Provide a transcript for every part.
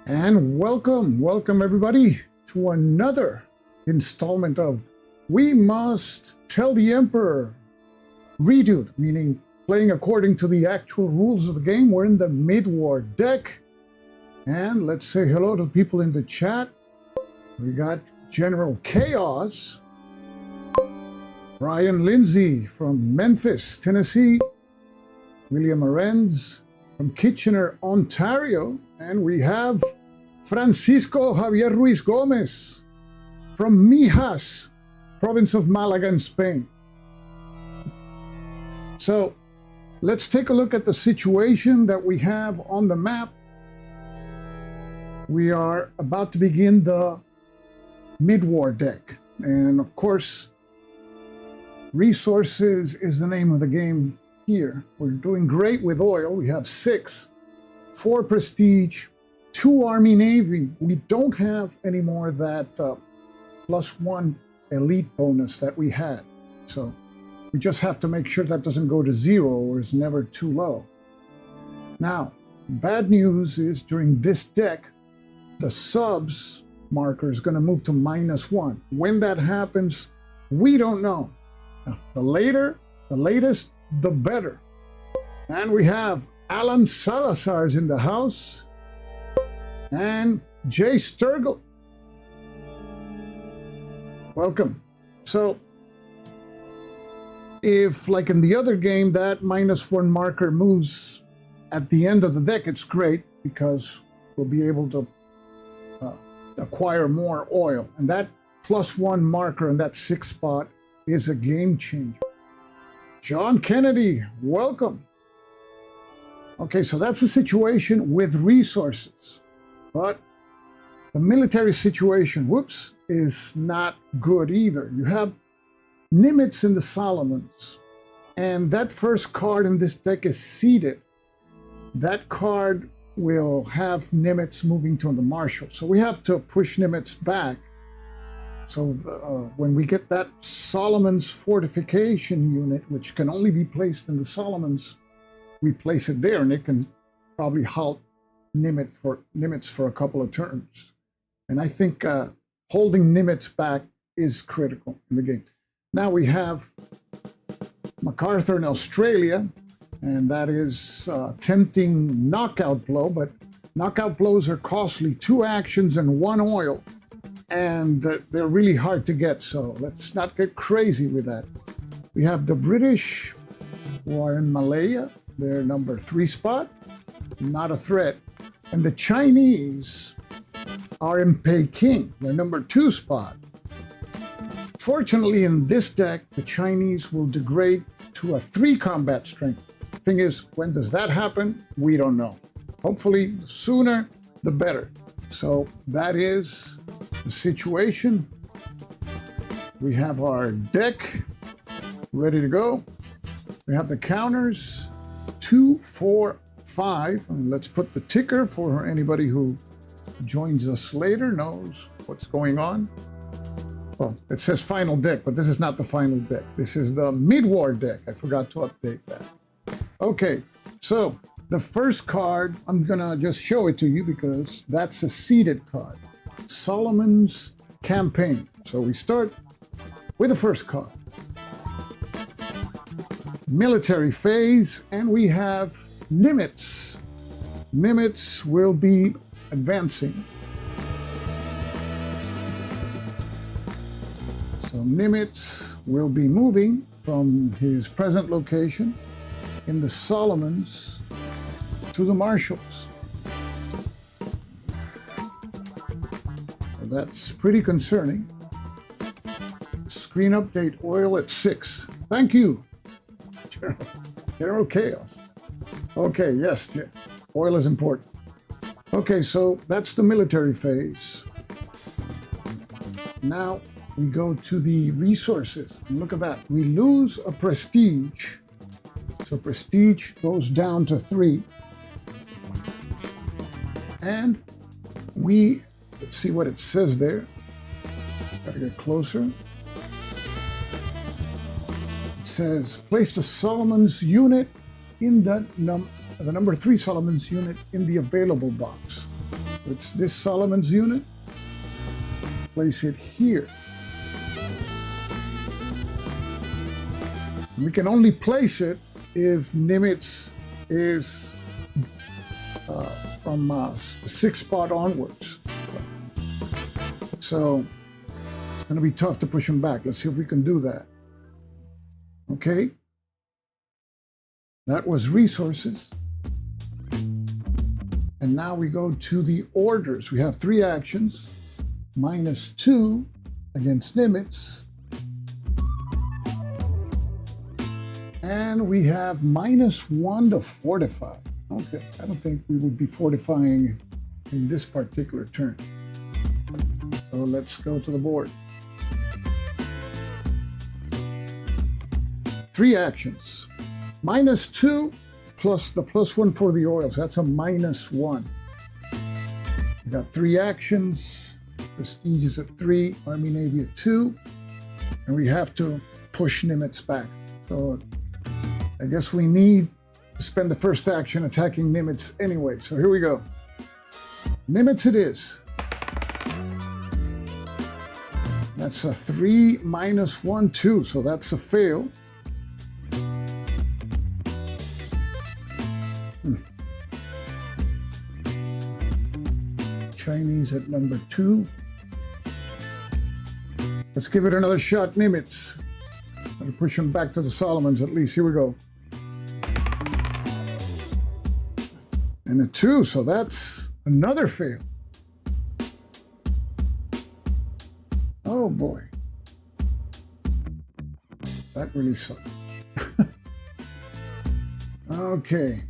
And welcome everybody to another installment of We Must Tell the Emperor Redude, meaning playing according to the actual rules of the game. We're in the mid-war deck. And let's say hello to people in the chat. We got General Chaos, Brian Lindsay from Memphis, Tennessee, William Arendz from Kitchener, Ontario, and we have Francisco Javier Ruiz Gomez from Mijas, province of Malaga in Spain. So let's take a look at the situation that we have on the map. We are about to begin the mid-war deck. And of course, resources is the name of the game here. We're doing great with oil. We have 6, 4 prestige, 2 Army Navy. We don't have anymore that +1 elite bonus that we had. So we just have to make sure that doesn't go to 0 or is never too low. Now, bad news is during this deck, the subs marker is going to move to -1. When that happens, we don't know. Now, the latest, the better. And we have Alan Salazar's in the house and Jay Sturgill. Welcome. So if, like in the other game, that -1 marker moves at the end of the deck, it's great because we'll be able to acquire more oil. And that +1 marker in that 6th spot is a game changer. John Kennedy, welcome. Okay, so that's the situation with resources. But the military situation, is not good either. You have Nimitz in the Solomons, and that first card in this deck is seeded. That card will have Nimitz moving to the Marshal. So we have to push Nimitz back. So when we get that Solomon's fortification unit, which can only be placed in the Solomons, we place it there, and it can probably halt Nimitz for a couple of turns. And I think holding Nimitz back is critical in the game. Now we have MacArthur in Australia, and that is tempting knockout blow, but knockout blows are costly. 2 actions and 1 oil. And they're really hard to get, so let's not get crazy with that. We have the British, who are in Malaya. They're number 3 spot, not a threat. And the Chinese are in Peking. They're number 2 spot. Fortunately, in this deck, the Chinese will degrade to a 3 combat strength. thing is, when does that happen? We don't know. Hopefully, the sooner, the better. So that is the situation. We have our deck ready to go. We have the counters, 2, 4, 5. And let's put the ticker for anybody who joins us later, knows what's going on. Well, it says final deck, but this is not the final deck. This is the mid-war deck. I forgot to update that. Okay, so the first card, I'm gonna just show it to you because that's a seeded card. Solomon's Campaign. So we start with the first card. Military phase, and we have Nimitz. Nimitz will be advancing. So Nimitz will be moving from his present location in the Solomons to the Marshalls. So that's pretty concerning. Screen update, oil at 6. Thank you, General Chaos. Okay, yes, oil is important. Okay, so that's the military phase. Now we go to the resources. And look at that. We lose a prestige. So prestige goes down to 3. And let's see what it says there. Gotta get closer. It says, place the Solomon's unit in the number 3 Solomon's unit in the available box. It's this Solomon's unit. Place it here. We can only place it if Nimitz is from the 6th spot onwards. So it's going to be tough to push him back. Let's see if we can do that. Okay. That was resources. And now we go to the orders. We have 3 actions. -2 against Nimitz. And we have -1 to fortify. Okay, I don't think we would be fortifying in this particular turn. So let's go to the board. 3 actions. -2 plus the +1 for the oils. That's a -1. We got 3 actions. Prestige is at 3, Army Navy at 2. And we have to push Nimitz back. So I guess we need to spend the first action attacking Nimitz anyway. So here we go. Nimitz it is. That's a 3 -1, 2. So that's a fail. Chinese at number 2. Let's give it another shot, Nimitz. I'll push him back to the Solomons at least. Here we go. And a 2, so that's another fail. Oh boy. That really sucked. Okay.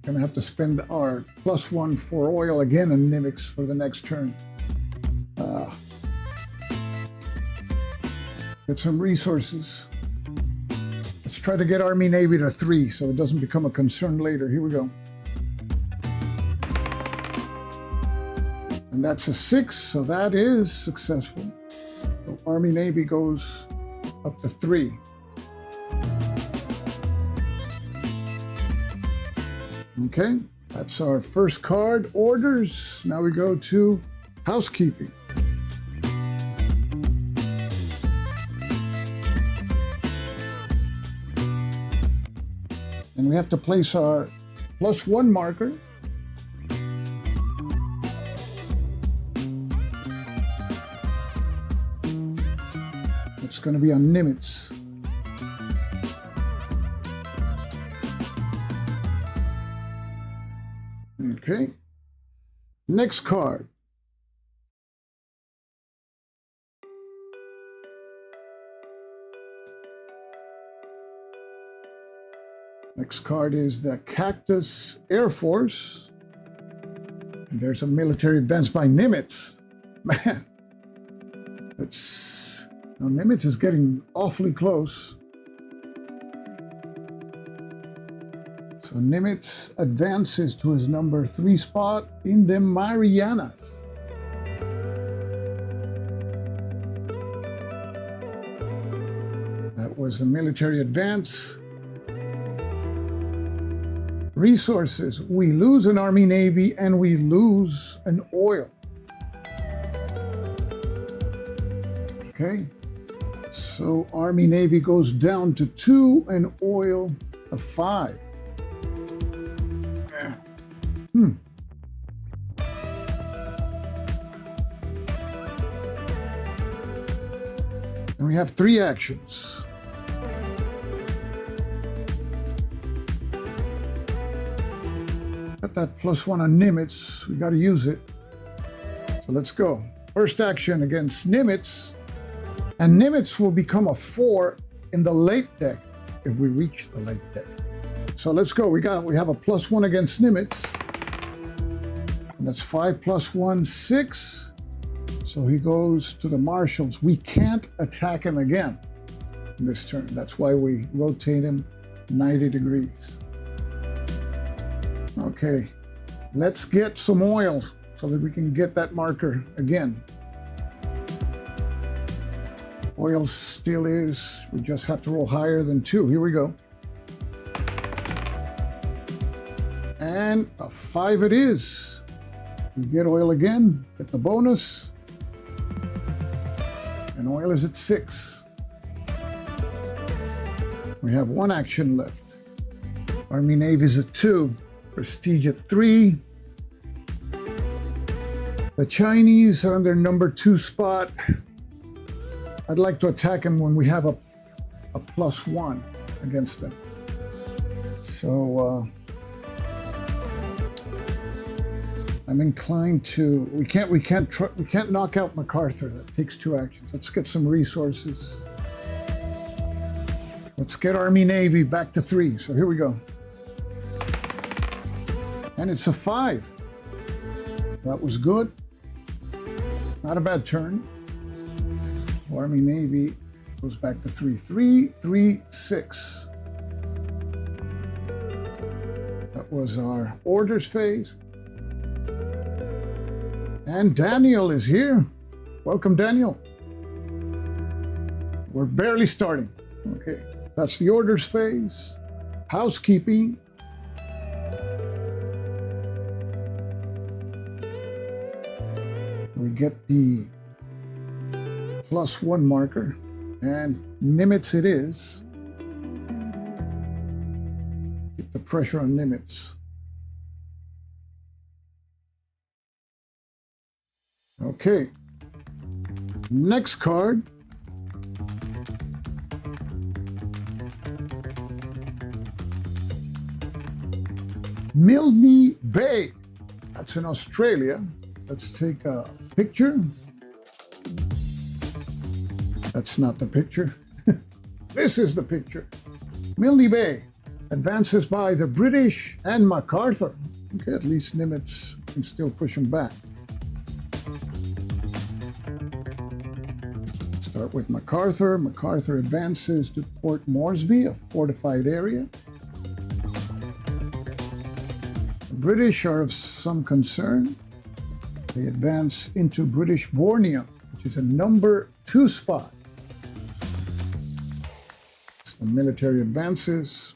Gonna have to spend our +1 for oil again on Nimitz for the next turn. Get some resources. Let's try to get Army Navy to 3 so it doesn't become a concern later. Here we go. And that's a 6, so that is successful. So Army Navy goes up to 3. Okay, that's our first card. Orders. Now we go to housekeeping. And we have to place our +1 marker. It's going to be on Nimitz. Okay. Next card. Next card is the Cactus Air Force. And there's a military advance by Nimitz. Man, now Nimitz is getting awfully close. So Nimitz advances to his number 3 spot in the Marianas. That was a military advance. Resources, we lose an Army Navy and we lose an oil. Okay, so Army Navy goes down to 2 and oil to 5. And we have 3 actions. Got that +1 on Nimitz. We got to use it. So let's go. First action against Nimitz. And Nimitz will become a 4 in the late deck if we reach the late deck. So let's go. We have a +1 against Nimitz. And that's 5 + 1, 6. So he goes to the marshals. We can't attack him again in this turn. That's why we rotate him 90 degrees. Okay, let's get some oil so that we can get that marker again. Oil still is, we just have to roll higher than 2. Here we go. And a 5 it is. We get oil again, get the bonus. And oil is at 6. We have 1 action left. Army Navy is at 2. Prestige at 3. The Chinese are on their number 2 spot. I'd like to attack him when we have a +1 against them. So I'm inclined to. We can't knock out MacArthur. That takes 2 actions. Let's get some resources. Let's get Army Navy back to 3. So here we go. And it's a 5. That was good. Not a bad turn. Army Navy goes back to 3. 3, 3, 6. That was our orders phase. And Daniel is here. Welcome, Daniel. We're barely starting. Okay, that's the orders phase. Housekeeping. We get the +1 marker, and Nimitz it is. Keep the pressure on Nimitz. Okay. Next card. Milne Bay. That's in Australia. Let's take a picture. That's not the picture. This is the picture. Milne Bay advances by the British and MacArthur. Okay, at least Nimitz can still push him back. Start with MacArthur. MacArthur advances to Port Moresby, a fortified area. The British are of some concern. They advance into British Borneo, which is a number 2 spot. The military advances.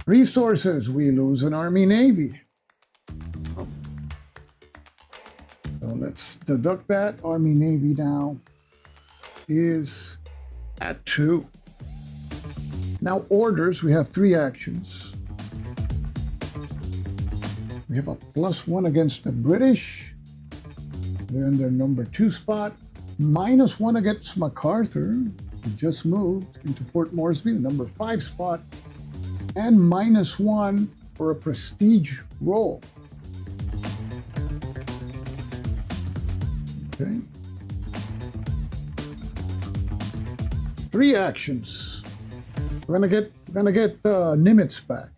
Resources, we lose an Army Navy. So let's deduct that. Army Navy now is at 2. Now orders, we have 3 actions. We have a +1 against the British. They're in their number 2 spot. -1 against MacArthur, who just moved into Port Moresby, the number 5 spot. And -1 for a prestige roll. Okay. 3 actions. We're going to get We're going to get Nimitz back.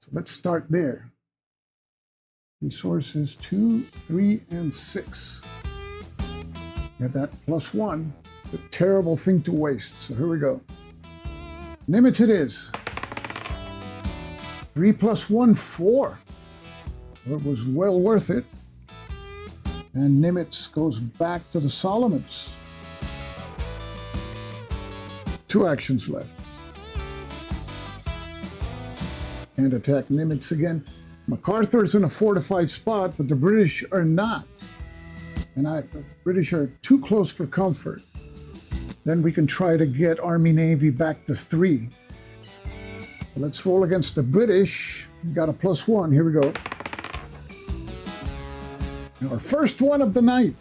So let's start there. Resources 2, 3, and 6. Get that +1. A terrible thing to waste. So here we go. Nimitz it is. 3 + 1, 4. It was well worth it. And Nimitz goes back to the Solomons. 2 actions left. And attack Nimitz again. MacArthur's in a fortified spot, but the British are not. And the British are too close for comfort. Then we can try to get Army-Navy back to 3. So let's roll against the British. We got a +1. Here we go. Our first one of the night.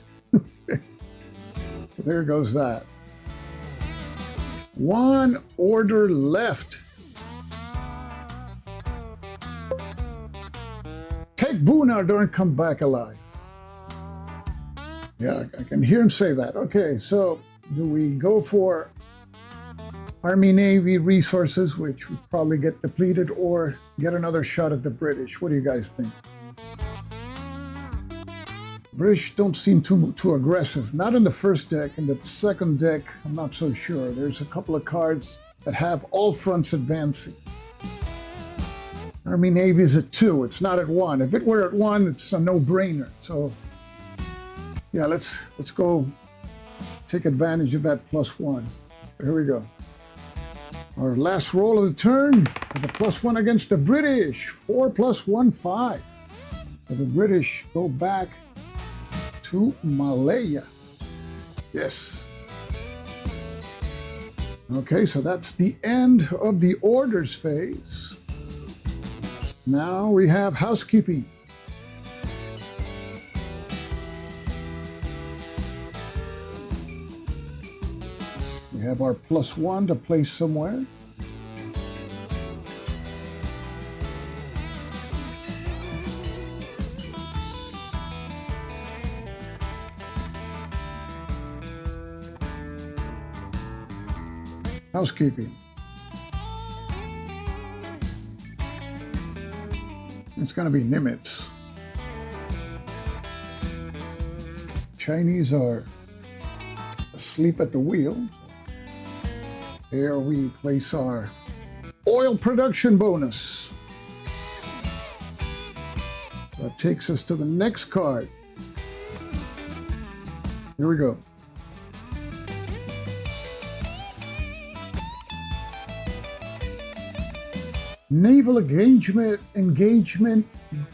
There goes that. 1 order left. Take Boonarder and come back alive. Yeah, I can hear him say that. Okay, so do we go for Army-Navy resources, which would probably get depleted, or get another shot at the British? What do you guys think? British don't seem too aggressive. Not in the first deck. In the second deck, I'm not so sure. There's a couple of cards that have all fronts advancing. Army-Navy is at 2. It's not at 1. If it were at 1, it's a no-brainer. So, yeah, let's go take advantage of that +1. Here we go. Our last roll of the turn with a +1 against the British. 4 + 1, 5. So the British go back to Malaya. Yes. Okay, so that's the end of the orders phase. Now we have housekeeping. We have our +1 to place somewhere. Housekeeping. It's going to be Nimitz. Chinese are asleep at the wheel. Here we place our oil production bonus. That takes us to the next card. Here we go. Naval engagement,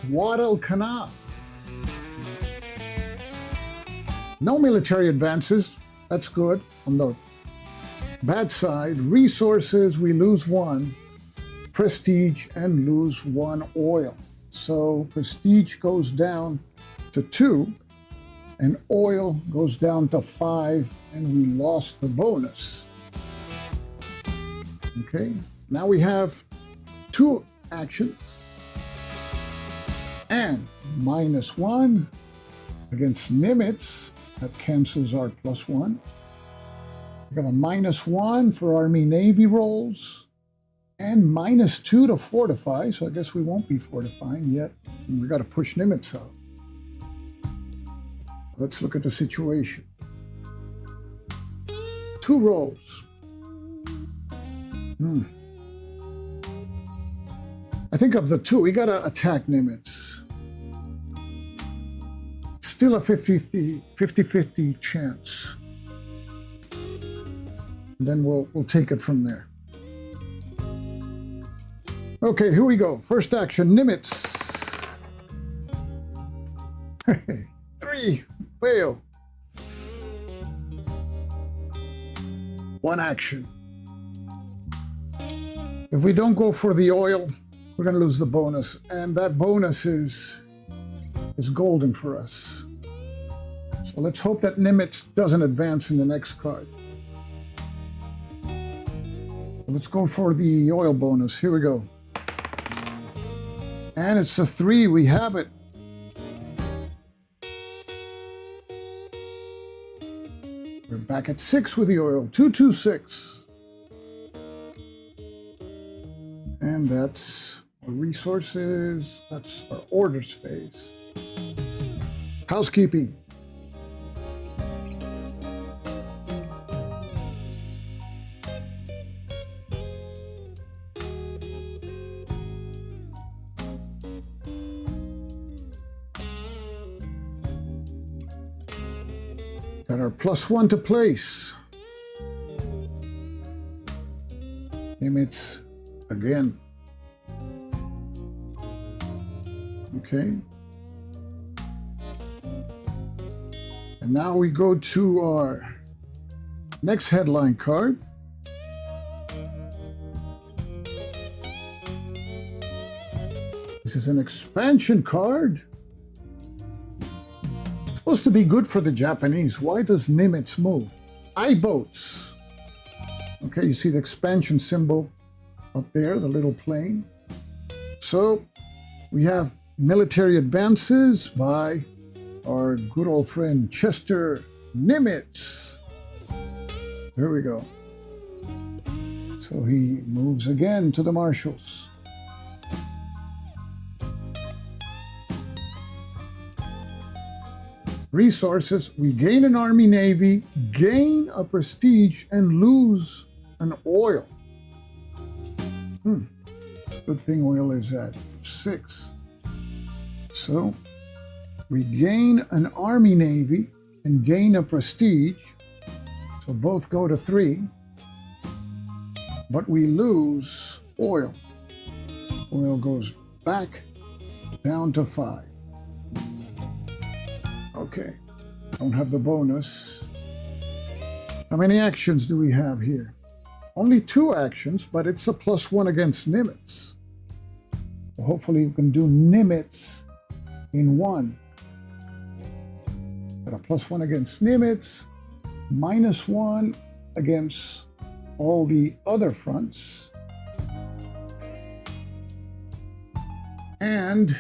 Guadalcanal. No military advances. That's good. On the bad side, resources, we lose 1. Prestige and lose 1 oil. So prestige goes down to 2, and oil goes down to 5, and we lost the bonus. Okay, now we have 2 actions and -1 against Nimitz. That cancels our +1. We have a -1 for Army-Navy rolls and -2 to fortify. So I guess we won't be fortifying yet. We got to push Nimitz out. Let's look at the situation. 2 rolls. I think of the 2, we got to attack Nimitz. Still a 50-50 chance. And then we'll take it from there. Okay, here we go. First action, Nimitz. 3, fail. 1 action. If we don't go for the oil, we're going to lose the bonus, and that bonus is golden for us. So let's hope that Nimitz doesn't advance in the next card. Let's go for the oil bonus. Here we go. And it's a 3. We have it. We're back at 6 with the oil. 226. And that's our resources. That's our orders phase. Housekeeping. Got our +1 to place. Limits again. Okay. And now we go to our next headline card. This is an expansion card. Supposed to be good for the Japanese. Why does Nimitz move? I-boats. Okay, you see the expansion symbol up there, the little plane. So we have military advances by our good old friend Chester Nimitz. There we go. So he moves again to the Marshalls. Resources, we gain an army navy, gain a prestige, and lose an oil. It's a good thing oil is at 6. So we gain an army navy and gain a prestige. So both go to 3. But we lose oil. Oil goes back down to 5. Okay, don't have the bonus. How many actions do we have here? Only 2 actions, but it's a +1 against Nimitz. So hopefully you can do Nimitz in 1. Got a +1 against Nimitz, -1 against all the other fronts, and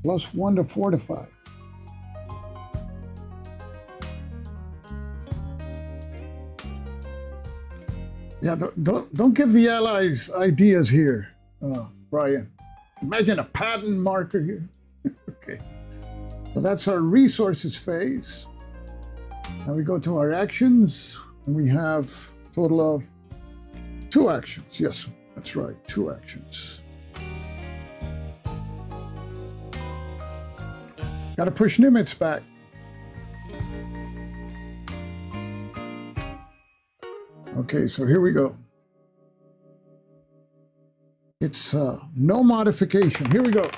+1 to fortify. Yeah, don't give the Allies ideas here, Brian. Imagine a patent marker here. Okay, so that's our resources phase. Now we go to our actions, and we have a total of 2 actions. Yes, that's right, 2 actions. Got to push Nimitz back. Okay, so here we go. It's no modification. Here we go.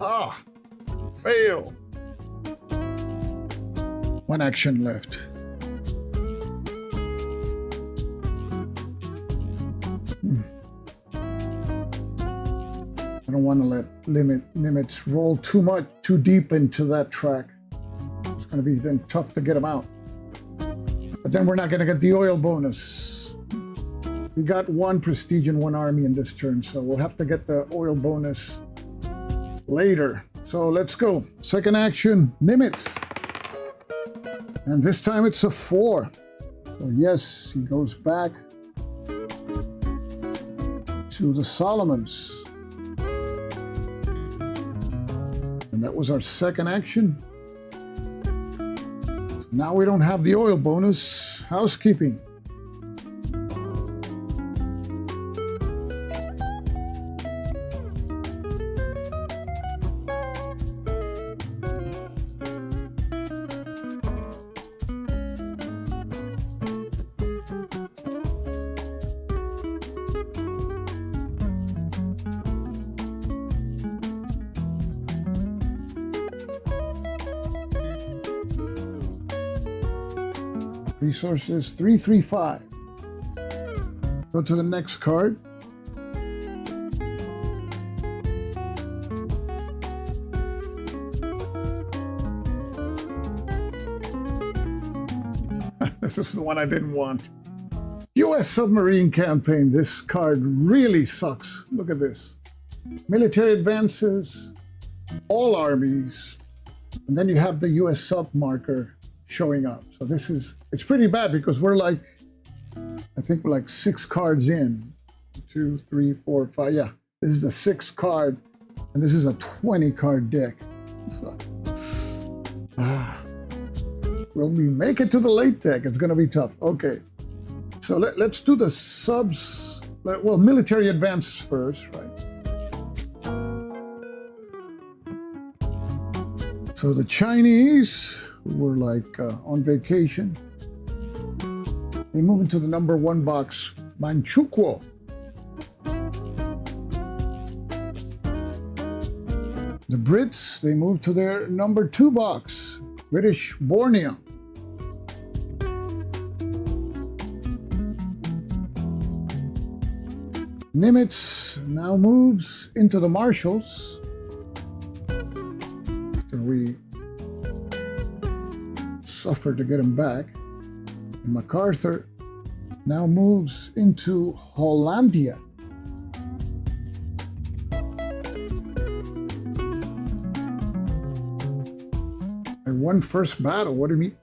Ah, fail. 1 action left. I don't want to let Nimitz roll too deep into that track. It's going to be then tough to get him out. But then we're not going to get the oil bonus. We got 1 prestige and 1 army in this turn, so we'll have to get the oil bonus later. So let's go. Second action, Nimitz. And this time it's a 4. So yes, he goes back to the Solomons. And that was our second action. Now we don't have the oil bonus. Housekeeping. Resources 335. Go to the next card. This is the one I didn't want. U.S. submarine campaign. This card really sucks. Look at this. Military advances, all armies, and then you have the U.S. sub marker showing up. So this is, it's pretty bad because we're like, I think we're like 6 cards in, 2, 3, 4, 5. Yeah, this is a 6 card, and this is a 20 card deck. So, will we make it to the late deck? It's going to be tough. Okay, so let's do the subs. Well, military advances first, right? So the Chinese, who were like on vacation, they move into the number 1 box, Manchukuo. The Brits, they move to their number 2 box, British Borneo. Nimitz now moves into the Marshalls. After we suffered to get him back. And MacArthur now moves into Hollandia. I won first battle. What do you mean?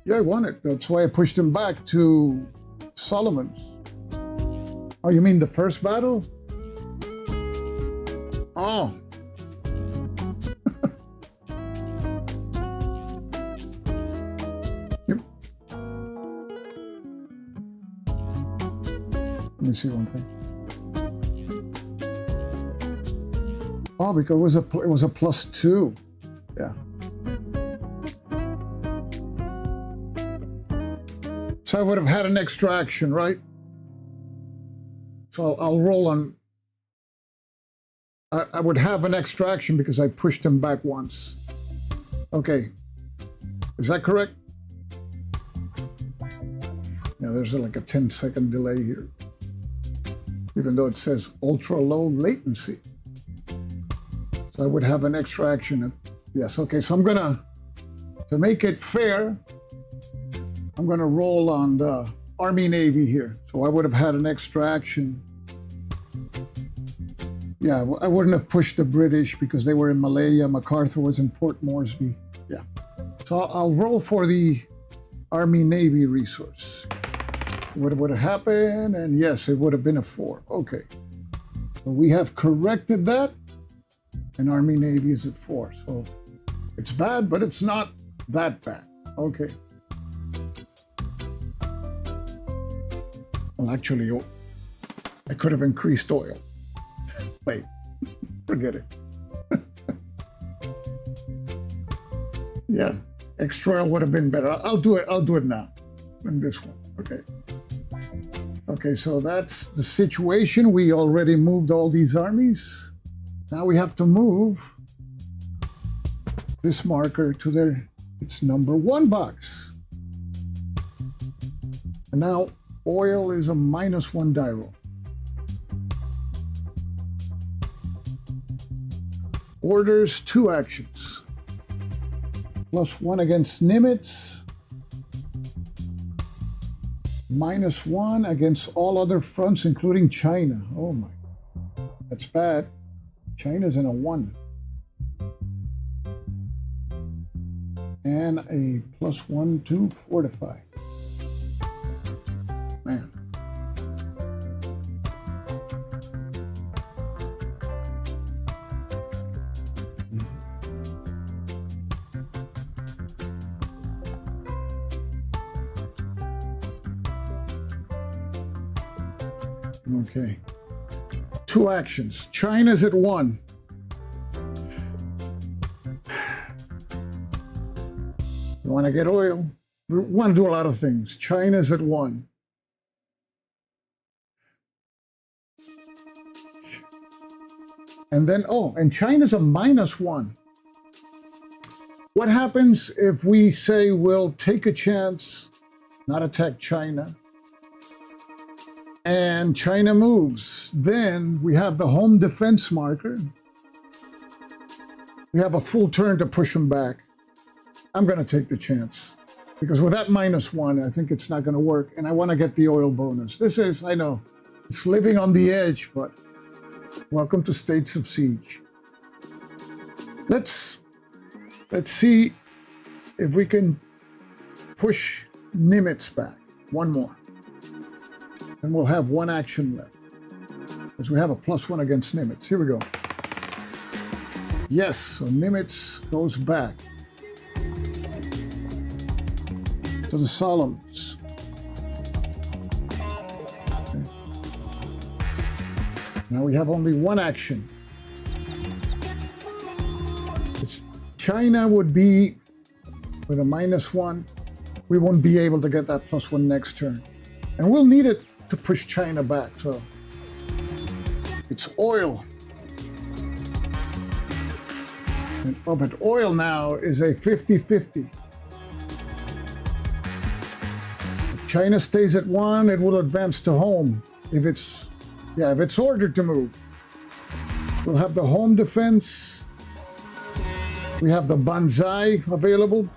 Yeah, I won it. That's why I pushed him back to Solomon's. Oh, you mean the first battle? Oh. Let me see one thing. Oh, because it was a +2. Yeah. So I would have had an extra action, right? So I'll roll on. I would have an extra action because I pushed him back once. Okay. Is that correct? Yeah, there's like a 10-second delay here, even though it says ultra low latency. So I would have an extra action. Yes, okay, so I'm gonna, to make it fair, I'm gonna roll on the Army Navy here. So I would have had an extra action. Yeah, I wouldn't have pushed the British because they were in Malaya. MacArthur was in Port Moresby. Yeah. So I'll roll for the Army Navy resource. What would have happened? And yes, it would have been a 4. Okay. So we have corrected that. And Army Navy is at 4. So it's bad, but it's not that bad. Okay. Well, actually, I could have increased oil. Wait, forget it. Yeah, extra oil would have been better. I'll do it. I'll do it now. In this one. Okay. Okay, so that's the situation. We already moved all these armies. Now we have to move this marker to its number 1 box. And now oil is a -1 die roll. Orders 2 actions. +1 against Nimitz. -1 against all other fronts, including China. Oh my, that's bad. China's in a 1. And a +1 to fortify. Man. Okay. 2 actions. China's at 1. You want to get oil? We want to do a lot of things. China's at 1. And then, and China's a -1. What happens if we say we'll take a chance, not attack China, and China moves? Then we have the home defense marker. We have a full turn to push them back. I'm going to take the chance because with that -1, I think it's not going to work. And I want to get the oil bonus. This is, I know, it's living on the edge, but welcome to States of Siege. Let's see if we can push Nimitz back. 1 more. And we'll have 1 action left. because we have a +1 against Nimitz. Here we go. Yes, so Nimitz goes back to the Solomons. Okay. Now we have only one action. China would be with a -1. We won't be able to get that +1 next turn. And we'll need it to push China back. So it's oil. And, oh, but oil now is a 50-50. If China stays at 1, it will advance to home. If it's ordered to move. We'll have the home defense. We have the banzai available,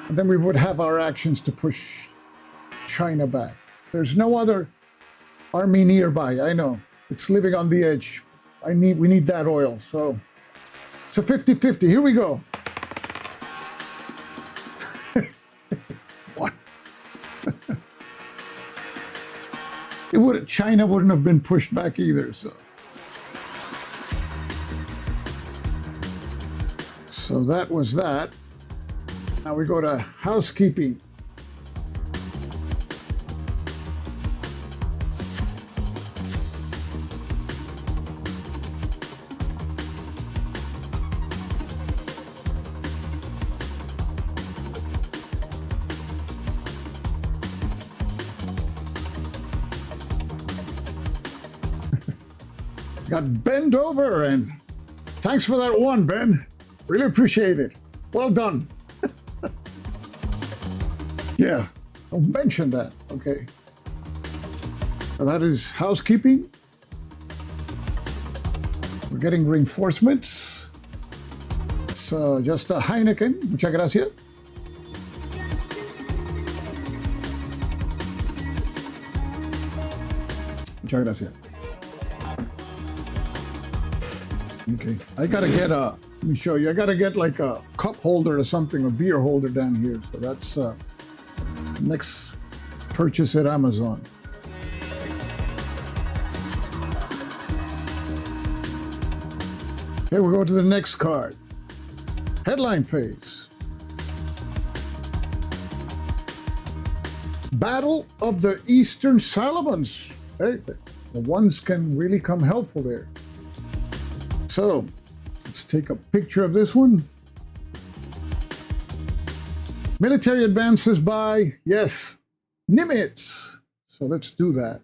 and then we would have our actions to push China back. There's no other army nearby. I know it's living on the edge. We need that oil. So it's a 50-50. Here we go. What? China wouldn't have been pushed back either. So that was that. Now we go to housekeeping. Got bent over, and thanks for that one, Ben. Really appreciate it. Well done. Yeah, I'll mention that. Okay. So that is housekeeping. We're getting reinforcements. It's just a Heineken. Muchas gracias. Muchas gracias. Okay, I gotta get let me show you. I gotta get like a cup holder or something, a beer holder down here. So that's next purchase at Amazon. Okay, we'll go to the next card. Headline phase. Battle of the Eastern Solomons. Hey, the ones can really come helpful there. So, let's take a picture of this one. Military advances by, yes, Nimitz. So let's do that.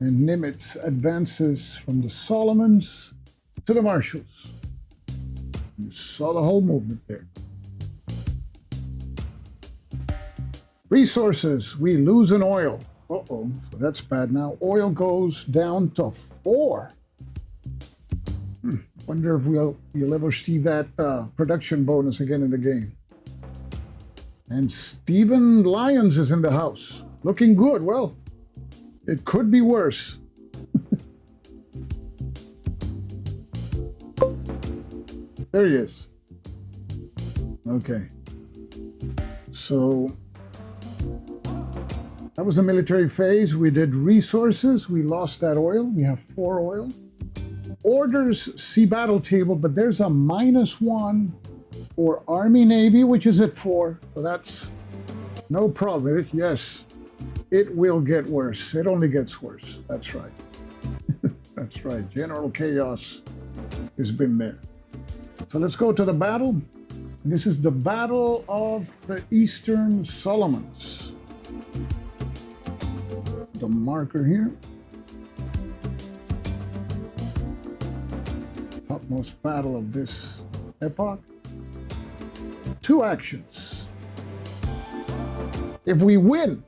And Nimitz advances from the Solomons to the Marshalls. You saw the whole movement there. Resources, we lose an oil. Uh-oh, so that's bad now. Oil goes down to 4. Wonder if we'll ever see that production bonus again in the game. And Stephen Lyons is in the house. Looking good. Well, it could be worse. There he is. Okay. So that was a military phase. We did resources. We lost that oil. We have 4 oil. Orders, see battle table, but there's a -1 for Army Navy, which is at 4. So that's no problem. Yes, it will get worse. It only gets worse. That's right. That's right. General chaos has been there. So let's go to the battle. This is the Battle of the Eastern Solomons. The marker here. Topmost battle of this epoch. 2 actions. If we win,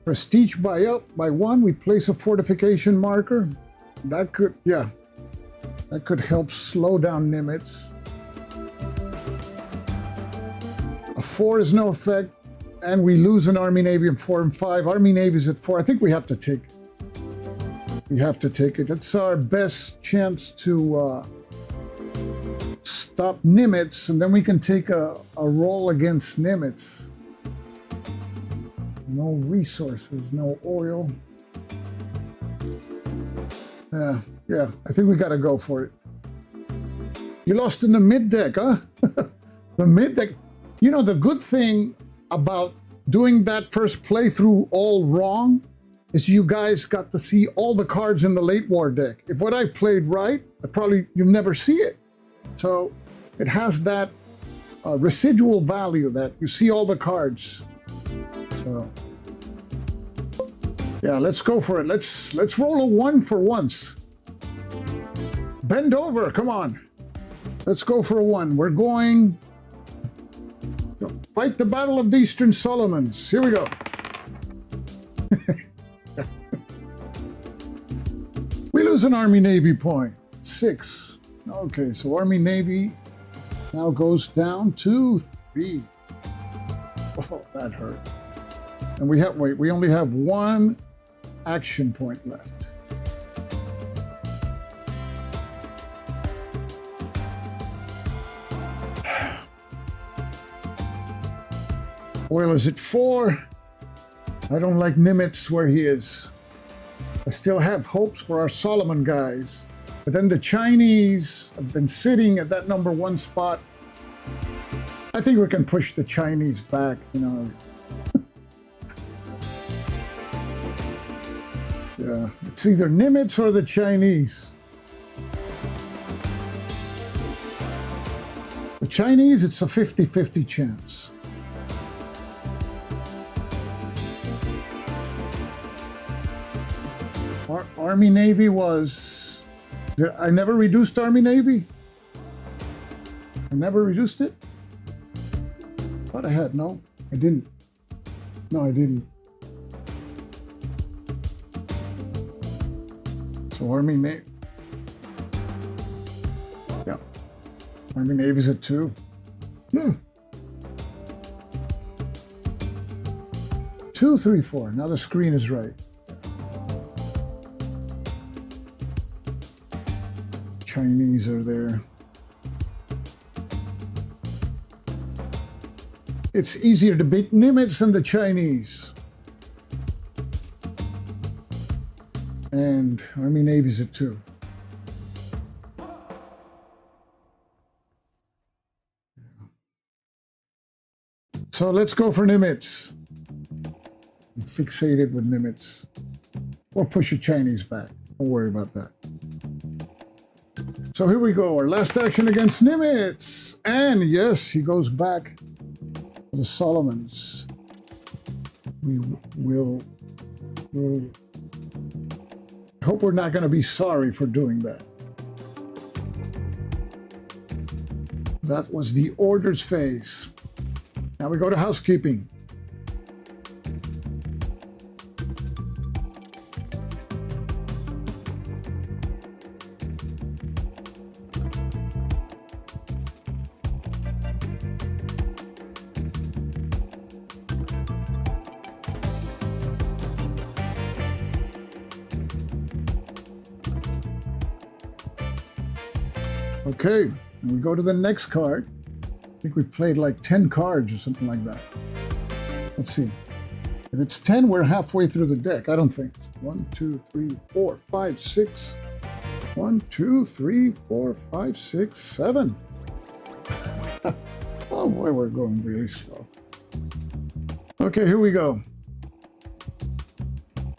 prestige by 1, we place a fortification marker. That could help slow down Nimitz. A 4 is no effect, and we lose an Army Navy in 4 and 5. Army Navy is at 4. I think we have to take it. We have to take it. It's our best chance to stop Nimitz, and then we can take a roll against Nimitz. No resources, no oil. Yeah, I think we got to go for it. You lost in the mid deck, huh? The mid deck. You know, the good thing about doing that first playthrough all wrong is you guys got to see all the cards in the late war deck. If what I played right, you'll never see it. So it has that residual value that you see all the cards. So yeah, let's go for it. Let's roll a 1 for once. Bend over, come on. Let's go for a 1. We're going to fight the Battle of the Eastern Solomons. Here we go. We lose an Army-Navy point. 6. Okay, so Army-Navy now goes down to 3. Oh, that hurt. And we only have 1 action point left. Oil is at 4. I don't like Nimitz where he is. I still have hopes for our Solomon guys. But then the Chinese have been sitting at that #1 spot. I think we can push the Chinese back, you know. Yeah, it's either Nimitz or the Chinese. The Chinese, it's a 50-50 chance. Army-Navy was... I never reduced Army-Navy? I never reduced it? Thought I had. No, I didn't. No, I didn't. So Army-Navy... Yeah. Army-Navy's at 2. 2, 3, 4. Now the screen is right. Chinese are there. It's easier to beat Nimitz than the Chinese. And Army-Navy's at 2. So let's go for Nimitz. I'm fixated with Nimitz. Or push the Chinese back. Don't worry about that. So here we go, our last action against Nimitz. And yes, he goes back to the Solomons. We'll hope we're not going to be sorry for doing that. That was the orders phase. Now we go to housekeeping. Okay, and we go to the next card. I think we played like 10 cards or something like that. Let's see. If it's 10, we're halfway through the deck. I don't think. 1, 2, 3, 4, 5, 6. 1, 2, 3, 4, 5, 6, 7. Oh boy, we're going really slow. Okay, here we go.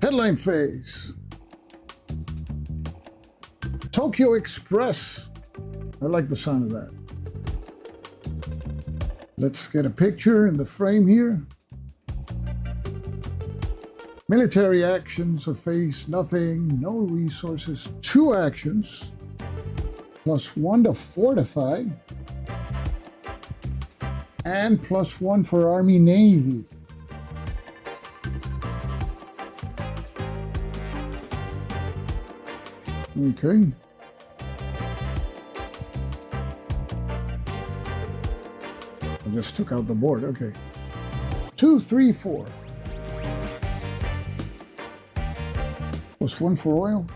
Headline phase. Tokyo Express. I like the sound of that. Let's get a picture in the frame here. Military actions or phase, nothing, no resources. 2 actions, +1 to fortify, and +1 for Army-Navy. Okay. I just took out the board, okay. 2, 3, 4. +1 for oil?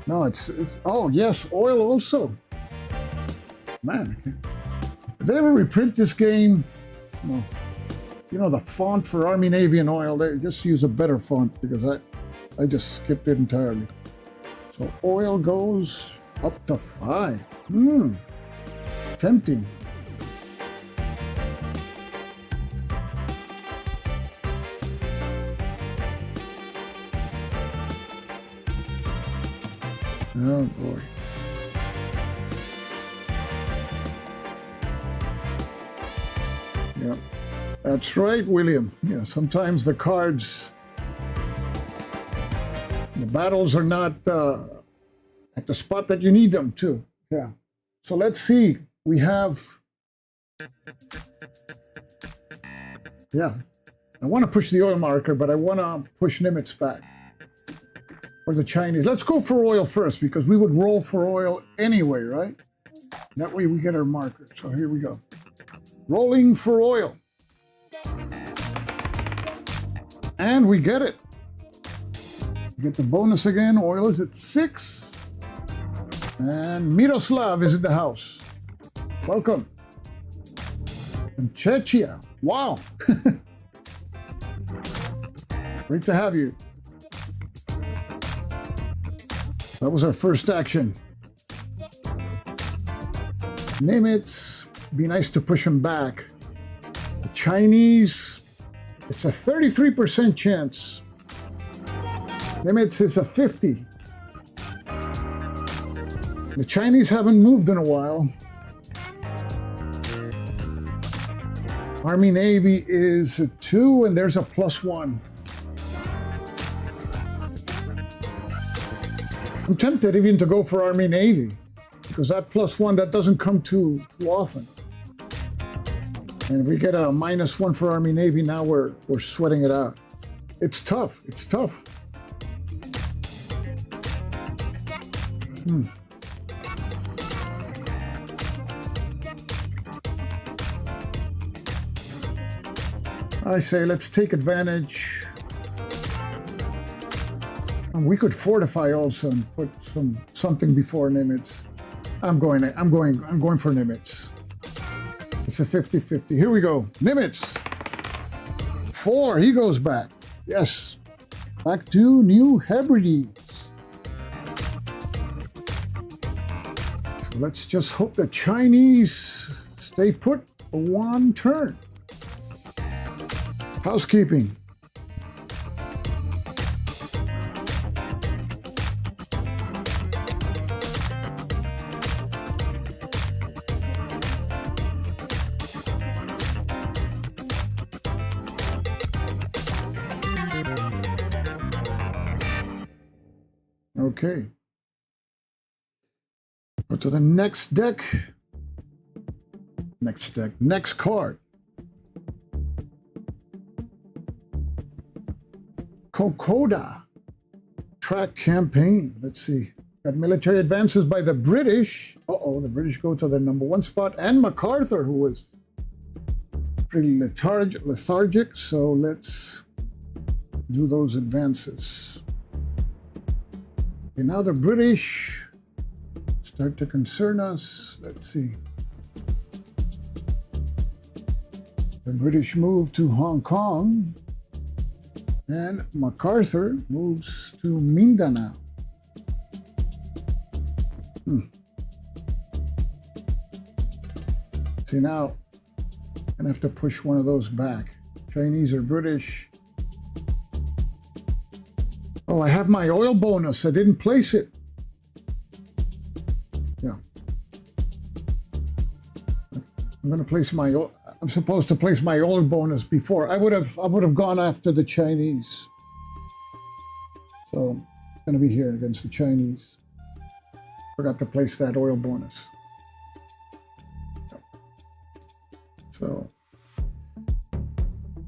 No, it's, oh yes, oil also. Man, if they ever reprint this game, well, you know, the font for Army, Navy, and oil, they just use a better font because I just skipped it entirely. So oil goes up to 5. Tempting. Oh boy. Yeah, that's right, William. Yeah, sometimes the cards, the battles are not at the spot that you need them to. Yeah. So let's see. We have, yeah, I want to push the oil marker, but I want to push Nimitz back. Or the Chinese. Let's go for oil first because we would roll for oil anyway, right? That way we get our marker. So here we go. Rolling for oil. And we get it. We get the bonus again. Oil is at 6. And Miroslav is in the house. Welcome. And Czechia. Wow. Great to have you. That was our first action. Nimitz, be nice to push him back. The Chinese, it's a 33% chance. Nimitz is a 50. The Chinese haven't moved in a while. Army Navy is a 2 and there's a +1. I'm tempted even to go for Army Navy because that +1, that doesn't come too often. And if we get a -1 for Army Navy, now we're sweating it out. It's tough. It's tough. I say let's take advantage. And we could fortify also and put something before Nimitz. I'm going for Nimitz. It's a 50-50. Here we go. Nimitz. 4. He goes back. Yes. Back to New Hebrides. So let's just hope the Chinese stay put for one turn. Housekeeping. Okay. Go to the next deck. Next card. Kokoda. Track campaign. Let's see. Got military advances by the British. The British go to their #1 spot. And MacArthur, who was pretty lethargic. So let's do those advances. Okay, now the British start to concern us. Let's see. The British move to Hong Kong, and MacArthur moves to Mindanao. See, now I'm gonna have to push one of those back. Chinese or British. Oh, I have my oil bonus. I didn't place it. Yeah. I'm going to place my. I'm supposed to place my oil bonus before. I would have gone after the Chinese. So I'm going to be here against the Chinese. Forgot to place that oil bonus. So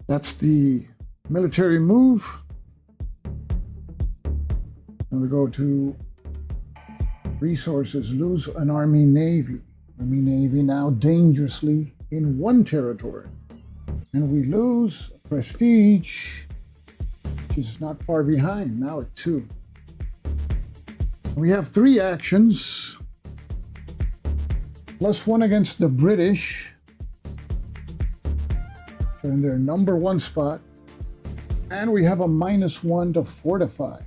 that's the military move. And we go to resources, lose an Army Navy. Army Navy now dangerously in 1 territory. And we lose prestige, which is not far behind, now at 2. We have 3 actions, +1 against the British. They're in their number 1 spot. And we have a -1 to fortify.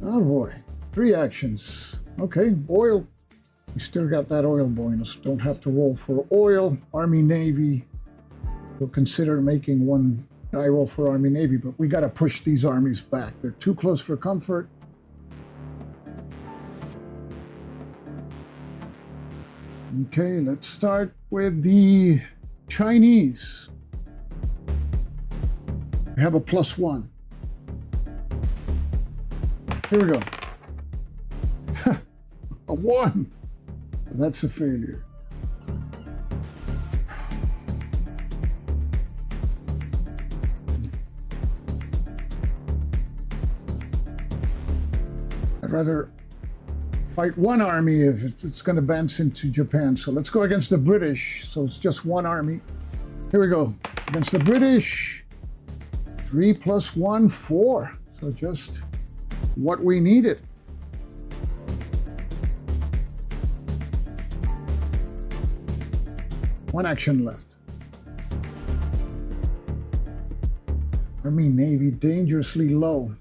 Oh boy, 3 actions. Okay, oil. We still got that oil bonus. Don't have to roll for oil. Army, Navy. We'll consider making 1 die roll for Army, Navy, but we got to push these armies back. They're too close for comfort. Okay, let's start with the Chinese. We have a +1. Here we go. A 1. That's a failure. I'd rather fight 1 army if it's going to advance into Japan. So let's go against the British. So it's just 1 army. Here we go. Against the British. 3 + 1, 4. So just what we needed. One action left. Army, Navy, dangerously low.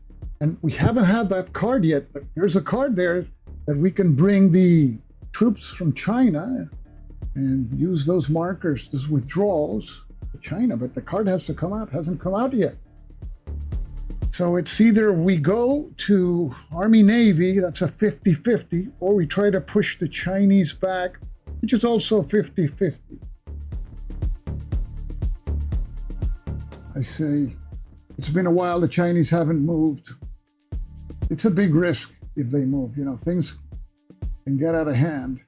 And we haven't had that card yet, but there's a card there that we can bring the troops from China and use those markers as withdrawals to China, but the card has to come out, hasn't come out yet. So it's either we go to Army, Navy, that's a 50-50, or we try to push the Chinese back, which is also 50-50. I say, it's been a while, the Chinese haven't moved. It's a big risk if they move. You know, things can get out of hand.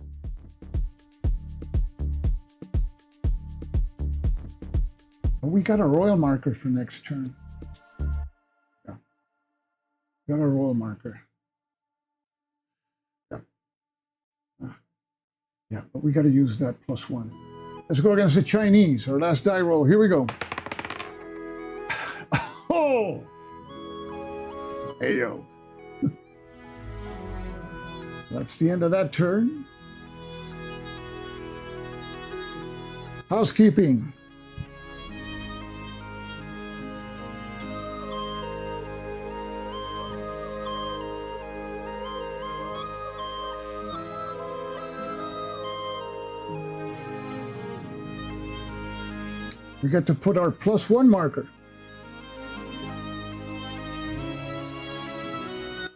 But we got a royal marker for next turn. Yeah. Got a royal marker. Yeah. Yeah, but we got to use that +1. Let's go against the Chinese. Our last die roll. Here we go. Oh! Ayo. That's the end of that turn. Housekeeping. We get to put our +1 marker.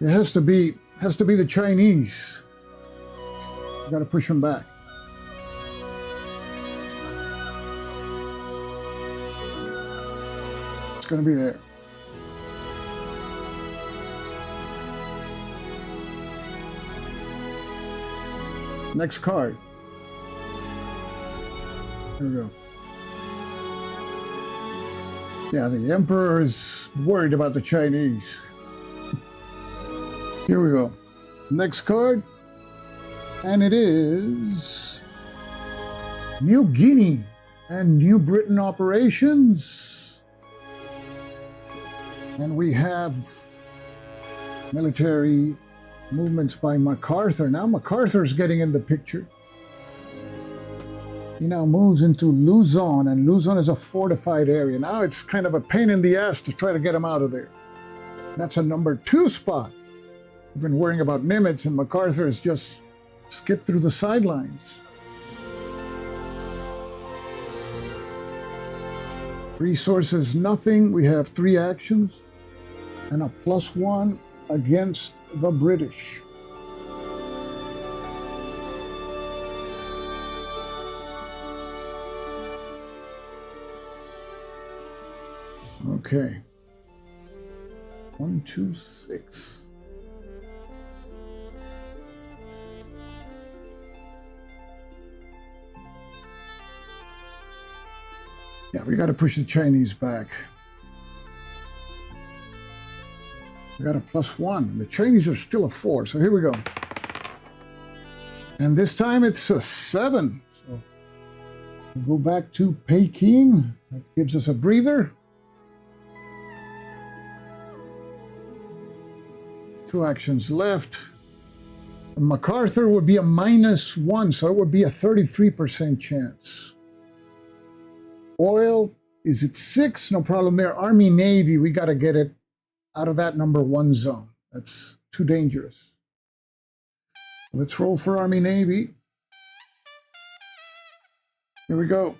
It has to be the Chinese. We got to push them back. It's going to be there. Next card. Here we go. Yeah, the Emperor is worried about the Chinese. Here we go. Next card. And it is New Guinea and New Britain operations. And we have military movements by MacArthur. Now MacArthur's getting in the picture. He now moves into Luzon, and Luzon is a fortified area. Now it's kind of a pain in the ass to try to get him out of there. That's a number 2 spot. We've been worrying about Nimitz, and MacArthur has just skipped through the sidelines. Resources, nothing. We have 3 actions and a +1 against the British. Okay. 1, 2, 6. Yeah, we got to push the Chinese back. We got a +1. The Chinese are still a 4, so here we go. And this time it's a 7. So we go back to Peking. That gives us a breather. 2 actions left. MacArthur would be a -1, so it would be a 33% chance. Oil is at 6, no problem there. Army, Navy, we got to get it out of that number 1 zone. That's too dangerous. Let's roll for Army, Navy. Here we go.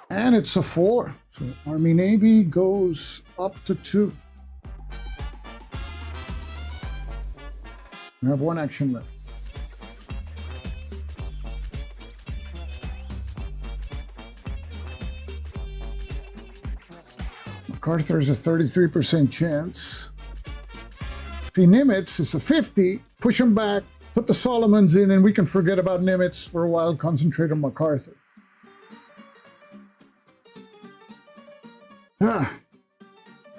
And it's a 4. So Army, Navy goes up to 2. We have 1 action left. MacArthur is a 33% chance. See, Nimitz is a 50. Push them back, put the Solomons in, and we can forget about Nimitz for a while, concentrate on MacArthur.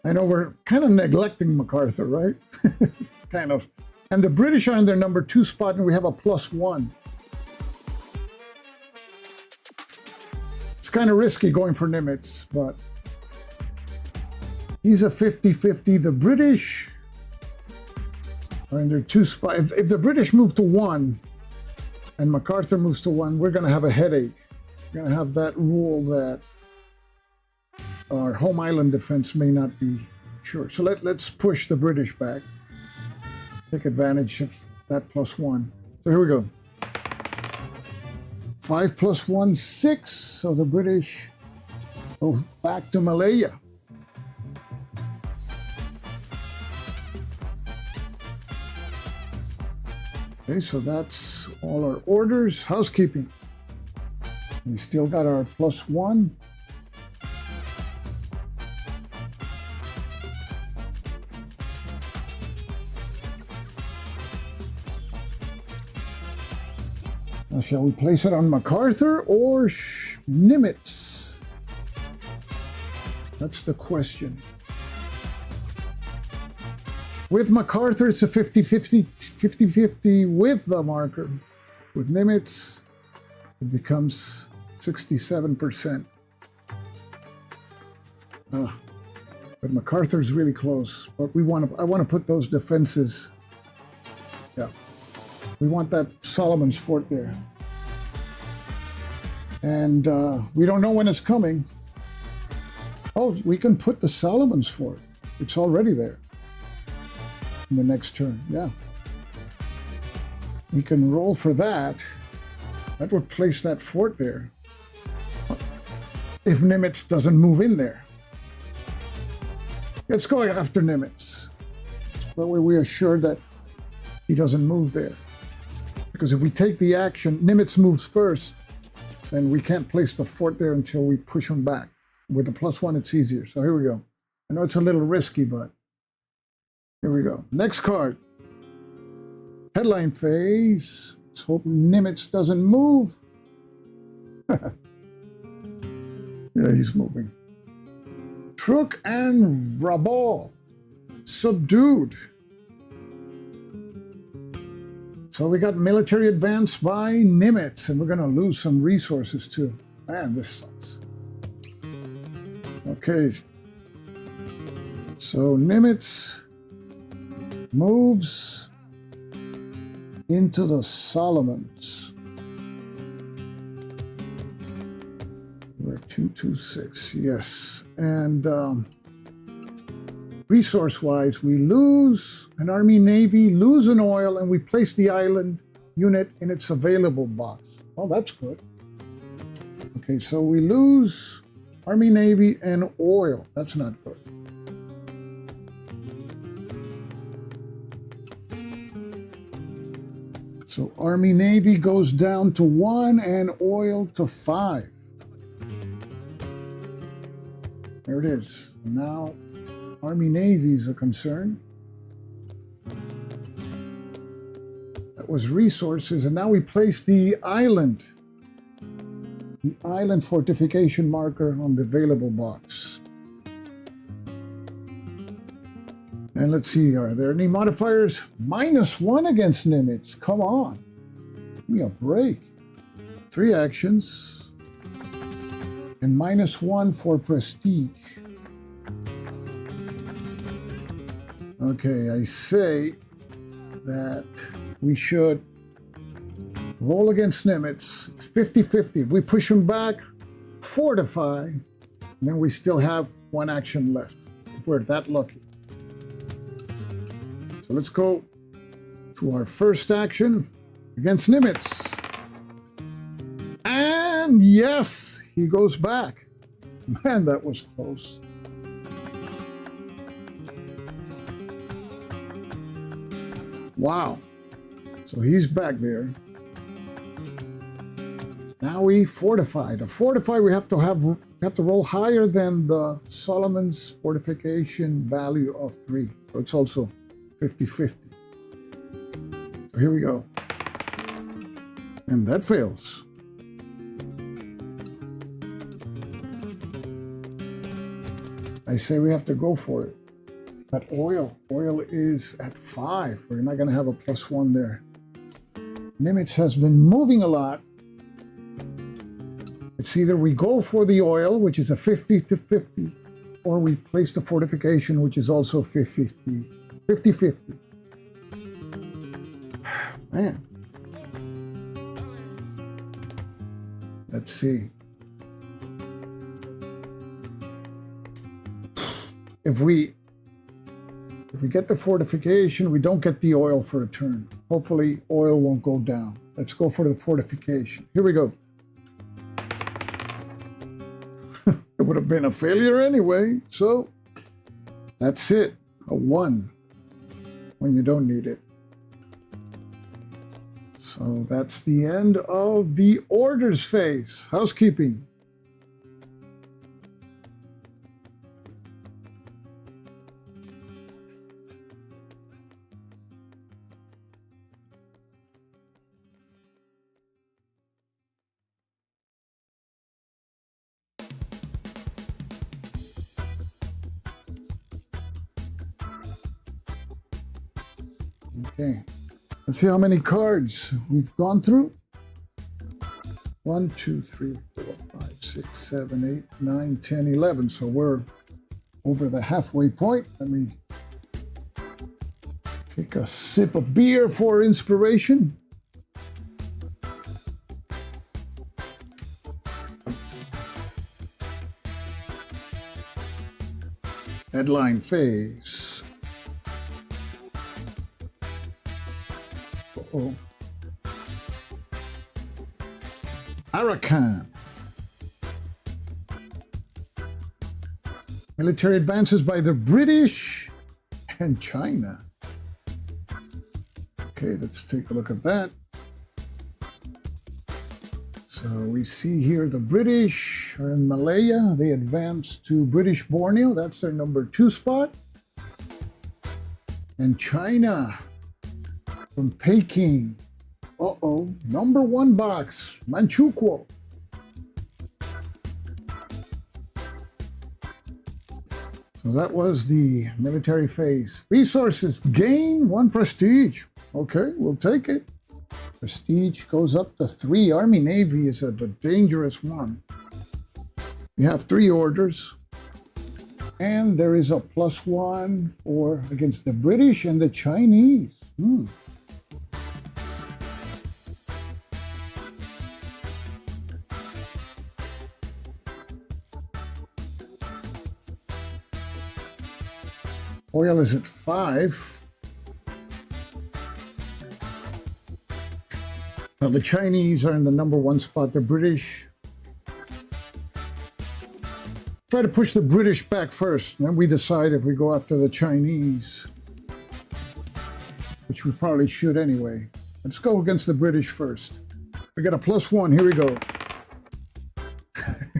I know we're kind of neglecting MacArthur, right? Kind of. And the British are in their number 2 spot, and we have a +1. It's kind of risky going for Nimitz, but he's a 50-50. The British are in their 2 spot. If the British move to 1 and MacArthur moves to 1, we're going to have a headache. We're going to have that rule that our home island defense may not be sure. So let's push the British back. Take advantage of that +1. So here we go. 5 + 1, 6. So the British go back to Malaya. Okay, so that's all our orders. Housekeeping. We still got our +1. Now, shall we place it on MacArthur or Nimitz? That's the question. With MacArthur, it's a 50-50 with the marker. With Nimitz, it becomes 67%. But MacArthur's really close. But I want to put those defenses. Yeah. We want that Solomon's Fort there. And we don't know when it's coming. Oh, we can put the Solomon's Fort. It's already there. In the next turn, yeah. We can roll for that. That would place that fort there. If Nimitz doesn't move in there. Let's go after Nimitz. That way we are sure that he doesn't move there. Because if we take the action, Nimitz moves first, then we can't place the fort there until we push him back. With the +1, it's easier. So here we go. I know it's a little risky, but here we go. Next card. Headline phase. Let's hope Nimitz doesn't move. Yeah, he's moving. Truk and Rabal. Subdued. So we got military advance by Nimitz, and we're going to lose some resources too. Man, this sucks. Okay. So Nimitz moves into the Solomons. We're 226, yes. And resource-wise, we lose an Army, Navy, lose an oil, and we place the island unit in its available box. Oh, that's good. Okay, so we lose Army, Navy, and oil. That's not good. So Army, Navy goes down to 1 and oil to 5. There it is. Now Army, Navy is a concern. That was resources, and now we place the island fortification marker on the available box. And let's see, are there any modifiers? -1 against Nimitz. Come on. Give me a break. 3 actions. And -1 for prestige. Okay, I say that we should roll against Nimitz. It's 50-50. If we push them back, fortify, and then we still have one action left, if we're that lucky. So let's go to our first action against Nimitz. And yes, he goes back. Man, that was close. Wow. So he's back there. Now we fortify. To fortify, we have to roll higher than the Solomon's fortification value of 3. So it's also 50-50. So here we go. And that fails. I say we have to go for it. But oil is at 5. We're not going to have a +1 there. Nimitz has been moving a lot. It's either we go for the oil, which is a 50-50, or we place the fortification, which is also 50-50. Man. Let's see. If we get the fortification, we don't get the oil for a turn. Hopefully, oil won't go down. Let's go for the fortification. Here we go. It would have been a failure anyway, so that's it. A 1 when you don't need it. So that's the end of the orders phase. Housekeeping. Okay, let's see how many cards we've gone through. 1, 2, 3, 4, 5, 6, 7, 8, 9, 10, 11. So we're over the halfway point. Let me take a sip of beer for inspiration. Headline phase. Uh-oh. Arakan. Military advances by the British and China. Okay, let's take a look at that. So we see here the British are in Malaya. They advance to British Borneo. That's their number 2 spot. And China from Peking. Uh-oh, number 1 box, Manchukuo. So that was the military phase. Resources, gain 1 prestige. Okay, we'll take it. Prestige goes up to 3. Army Navy is a dangerous one. You have 3 orders. And there is a +1 for against the British and the Chinese. Oil is at 5. Now the Chinese are in the number 1 spot. The British. Try to push the British back first. Then we decide if we go after the Chinese, which we probably should anyway. Let's go against the British first. We got a +1. Here we go.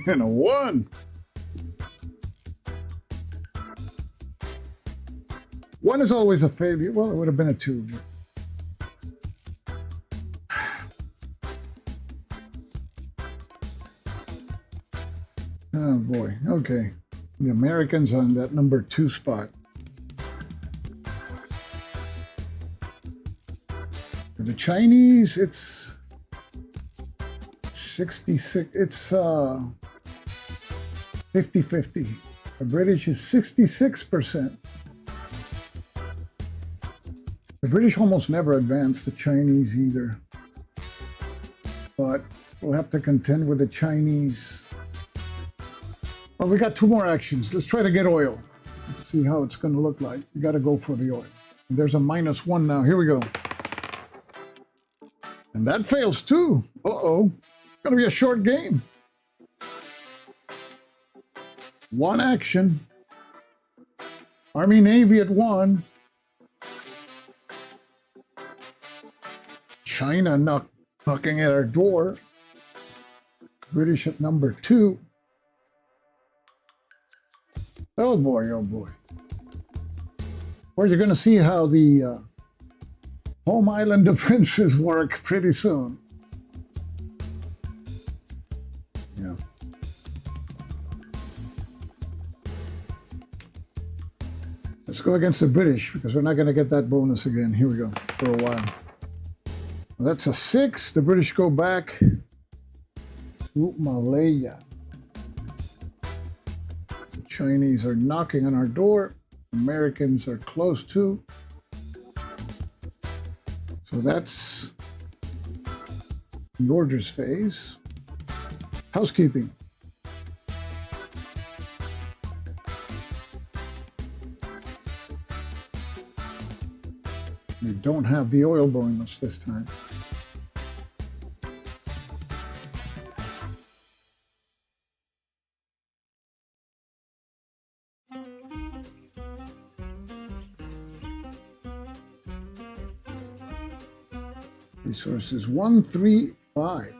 And a 1. 1 is always a failure. Well, it would have been a 2. Oh boy, okay. The Americans on that number 2 spot. For the Chinese, it's 66, it's 50-50. The British is 66%. The British almost never advance, the Chinese either. But we'll have to contend with the Chinese. Well, we got 2 more actions. Let's try to get oil. Let's see how it's going to look like. You got to go for the oil. There's a -1 now. Here we go. And that fails too. Uh-oh. Going to be a short game. 1 action. Army, Navy at 1. China knocking at our door. British at number 2. Oh boy, oh boy. Well, you're going to see how the home island defenses work pretty soon. Yeah. Let's go against the British because we're not going to get that bonus again. Here we go for a while. Well, that's a 6. The British go back to Malaya. The Chinese are knocking on our door. Americans are close to. So that's the orders phase. Housekeeping. We don't have the oil bonus this time. Resources 1, 3, 5.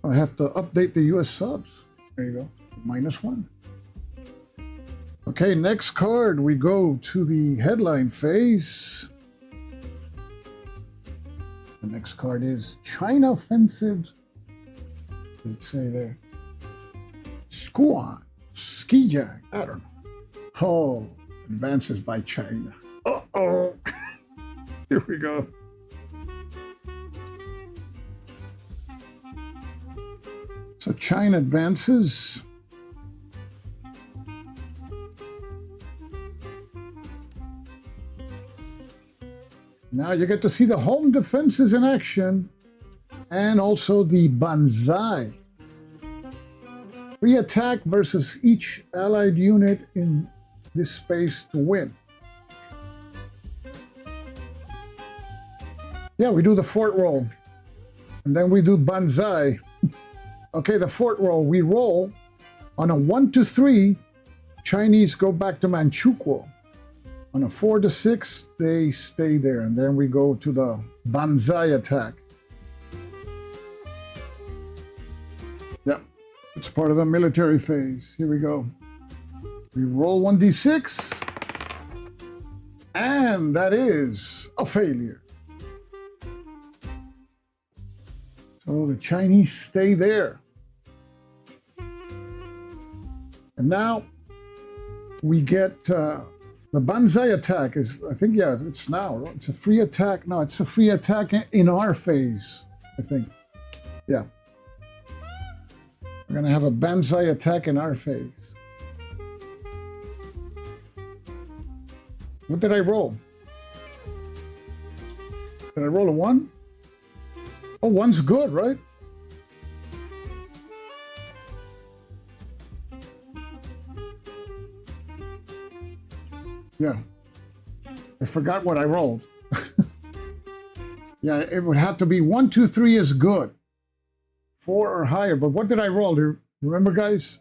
I have to update the US subs. There you go. -1. Okay, next card, we go to the headline phase. The next card is China Offensive. What did it say there? Squan, Skijang, I don't know. Oh, advances by China. Uh-oh. Here we go. So China advances. Now you get to see the home defenses in action and also the Banzai. Free attack versus each allied unit in this space to win. Yeah, we do the fort roll. And then we do Banzai. Okay, the fort roll. We roll on a 1 to 3. Chinese go back to Manchukuo. On a 4 to 6, they stay there. And then we go to the Banzai attack. Yeah, it's part of the military phase. Here we go. We roll 1d6. And that is a failure. So the Chinese stay there. And now we get the Banzai attack is, I think, yeah, it's now. It's a free attack. No, it's a free attack in our phase, I think. Yeah. We're going to have a Banzai attack in our phase. What did I roll? Did I roll a 1? Oh, 1's good, right? Yeah. I forgot what I rolled. Yeah, it would have to be 1, 2, 3 is good. 4 or higher. But what did I roll? Do you remember, guys?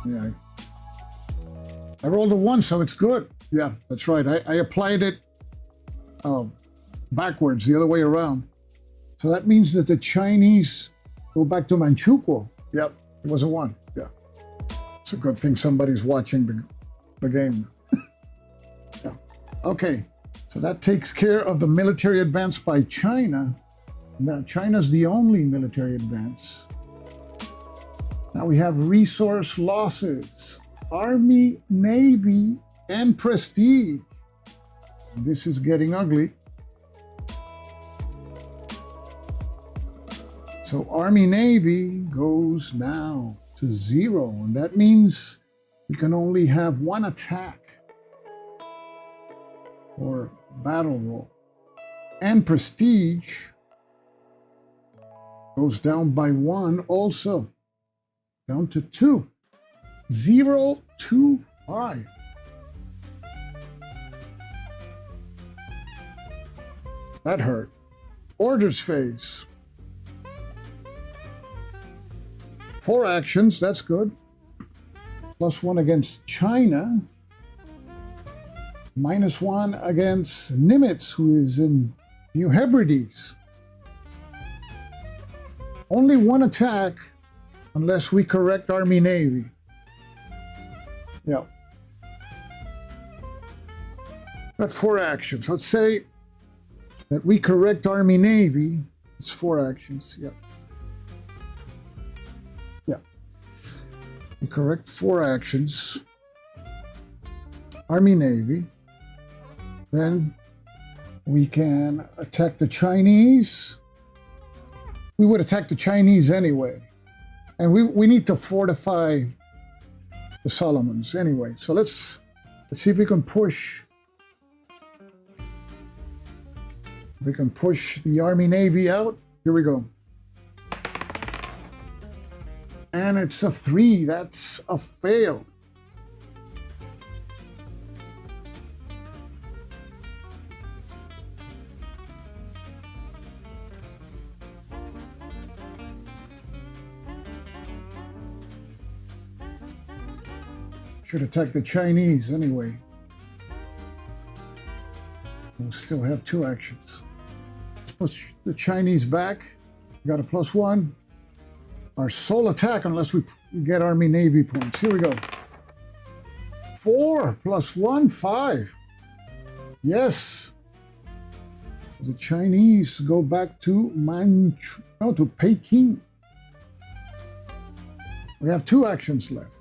Yeah, I rolled a 1, so it's good. Yeah, that's right. I applied it backwards, the other way around. So that means that the Chinese go back to Manchukuo. Yep, it was a 1. Yeah, it's a good thing somebody's watching the game. Yeah. Okay, so that takes care of the military advance by China. Now, China's the only military advance. Now we have resource losses, Army, Navy, and Prestige. This is getting ugly. So Army Navy goes now to 0, and that means we can only have one attack or battle roll. And prestige goes down by 1 also, down to 2. 0, 2, 5. That hurt. Orders phase. 4 actions, that's good. +1 against China. -1 against Nimitz, who is in New Hebrides. Only 1 attack unless we correct Army Navy. Yeah. Got 4 actions. Let's say that we correct Army Navy. It's 4 actions. Yeah. Yeah. We correct 4 actions. Army Navy. Then we can attack the Chinese. We would attack the Chinese anyway. And we need to fortify the Solomons anyway. So let's see if we can push. If we can push the Army Navy out. Here we go. And it's a 3. That's a fail. Should attack the Chinese anyway. We'll still have 2 actions. Let's push the Chinese back. We got a +1. Our sole attack, unless we get Army Navy points. Here we go. 4 +1, 5. Yes. The Chinese go back to to Peking. We have 2 actions left.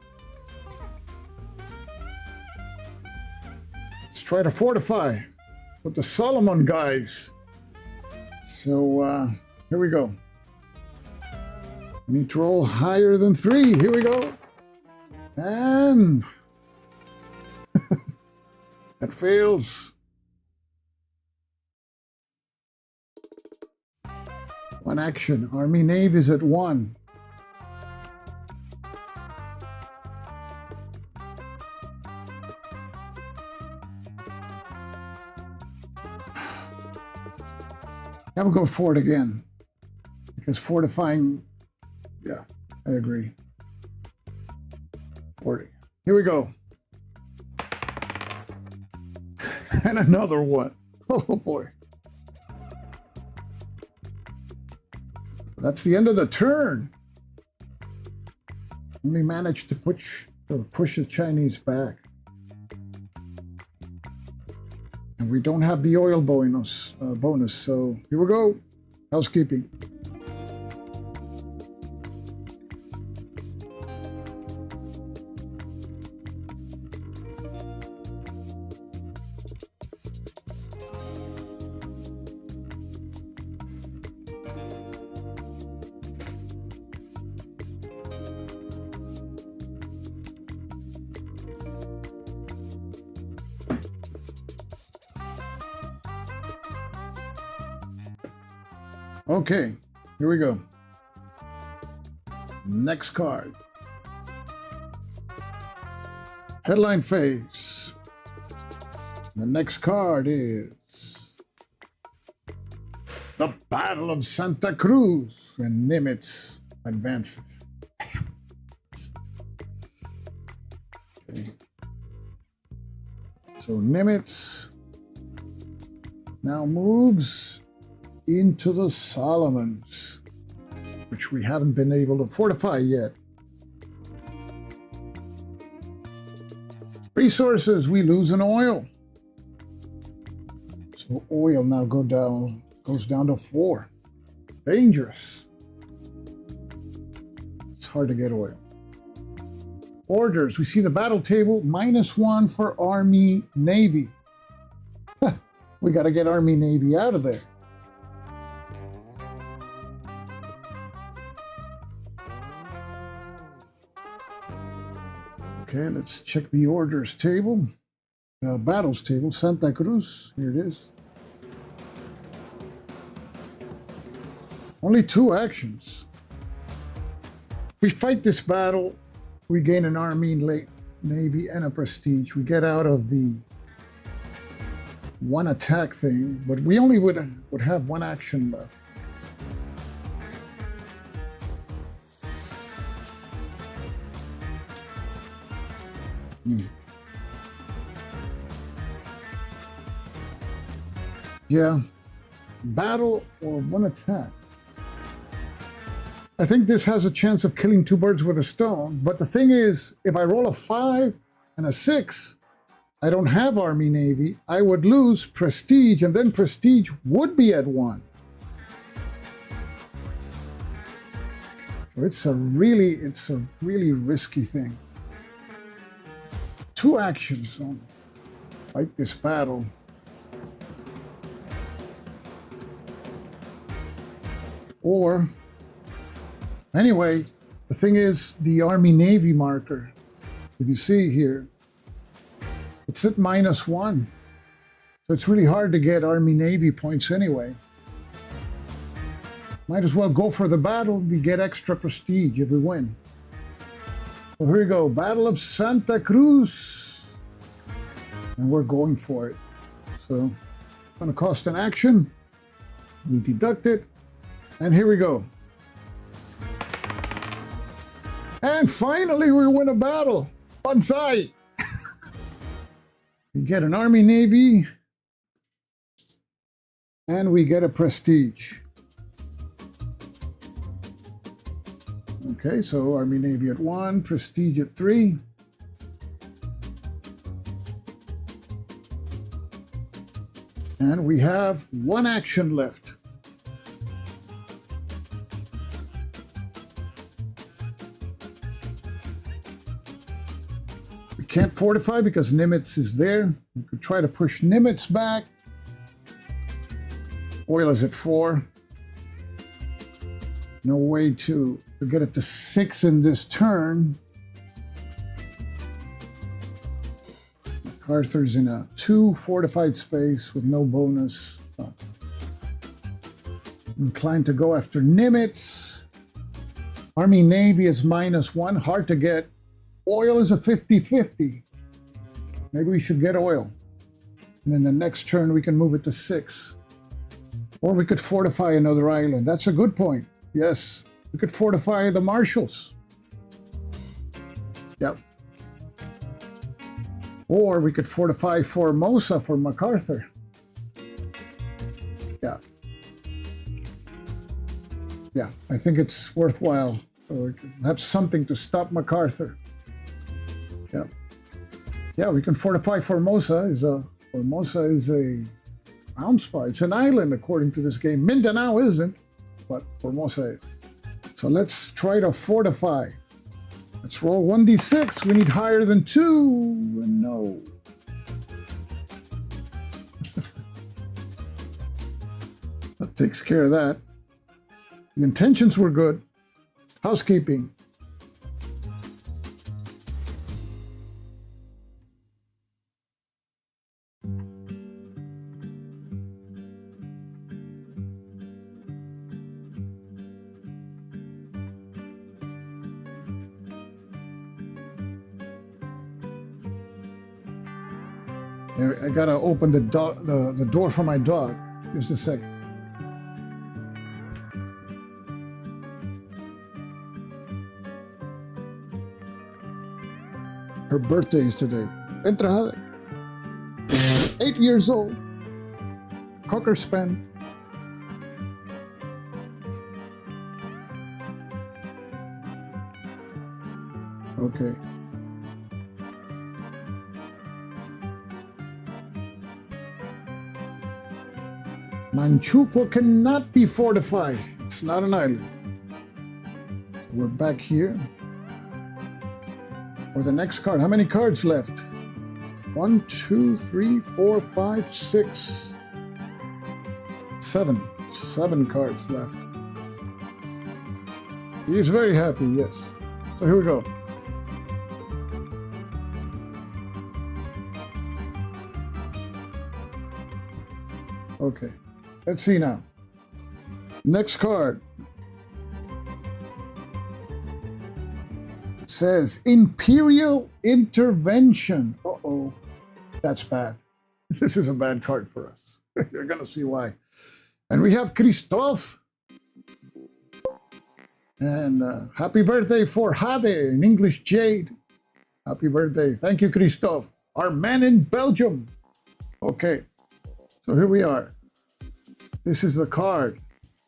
Let's try to fortify with the Solomon guys. So here we go. We need to roll higher than 3. Here we go. And that fails. 1 action. Army Navy is at 1. I would go for it again, because fortifying, yeah, I agree. 40. Here we go. And another one. Oh boy. That's the end of the turn. We managed to push the Chinese back. And we don't have the oil bonus, so here we go. Housekeeping. Okay, here we go. Next card. Headline phase. The next card is the Battle of Santa Cruz, and Nimitz advances. Okay. So Nimitz now moves into the Solomons, which we haven't been able to fortify yet. Resources, we lose in oil. So oil now goes down to 4. Dangerous. It's hard to get oil. Orders, we see the battle table, -1 for Army Navy. We got to get Army Navy out of there. Okay, let's check the orders table. Battles table, Santa Cruz. Here it is. Only 2 actions. We fight this battle, we gain an army, navy, and a prestige. We get out of the 1 attack thing, but we only would have 1 action left. Yeah, battle or 1 attack. I think this has a chance of killing 2 birds with a stone, but the thing is, if I roll a 5 and a 6, I don't have Army Navy, I would lose prestige, and then prestige would be at 1. So it's a really risky thing. 2 actions only. Fight this battle. Or, anyway, the thing is, the Army-Navy marker, that you see here, it's at -1. So it's really hard to get Army-Navy points anyway. Might as well go for the battle. We get extra prestige if we win. So here we go, Battle of Santa Cruz. And we're going for it. So it's going to cost an action. We deduct it. And here we go. And finally we win a battle. Banzai! We get an Army Navy. And we get a prestige. Okay, so Army Navy at 1, prestige at 3. And we have 1 action left. We can't fortify because Nimitz is there. We could try to push Nimitz back. Oil is at 4. No way to get it to 6 in this turn. MacArthur's in a 2 fortified space with no bonus. Oh. Inclined to go after Nimitz. Army Navy is -1, hard to get. Oil is a 50-50. Maybe we should get oil. And then the next turn we can move it to 6. Or we could fortify another island. That's a good point. Yes, we could fortify the Marshalls. Yep. Or we could fortify Formosa for MacArthur. Yeah. Yeah, I think it's worthwhile. Or have something to stop MacArthur. Yeah. Yeah, we can fortify Formosa. Formosa is a round spot. It's an island according to this game. Mindanao isn't, but Formosa is. So let's try to fortify. Let's roll 1d6. We need higher than 2. And no. That takes care of that. The intentions were good. Housekeeping. I gotta open the door for my dog. Just a second. Her birthday is today. Entrada. 8 years old. Cocker Spaniel. Okay. Manchukuo cannot be fortified. It's not an island. We're back here. Or the next card. How many cards left? 1, 2, 3, 4, 5, 6, 7. 7 cards left. He's very happy, yes. So here we go. Okay, let's see now. Next card. It says Imperial Intervention. Uh-oh, that's bad. This is a bad card for us. You're gonna see why. And we have Christophe. And happy birthday for Hade, in English Jade. Happy birthday. Thank you, Christophe. Our man in Belgium. Okay, so here we are. This is the card.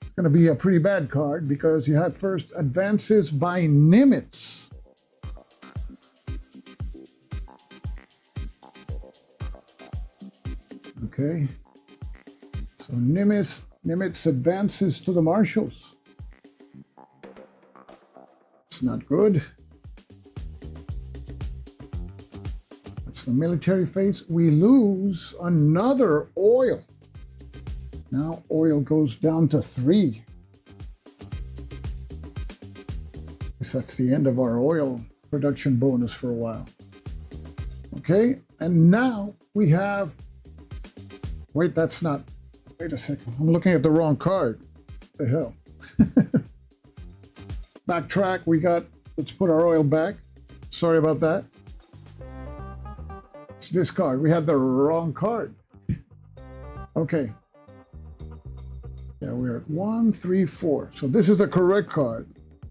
It's going to be a pretty bad card because you have first advances by Nimitz. Okay, so Nimitz advances to the marshals. It's not good. That's the military phase. We lose another oil. Now oil goes down to 3. That's the end of our oil production bonus for a while. Okay, and now we have, wait, that's not, wait a second, I'm looking at the wrong card. What the hell? Backtrack, we got, let's put our oil back. Sorry about that. It's this card, we had the wrong card. Okay. Yeah, we're at 1, 3, 4. So this is the correct card.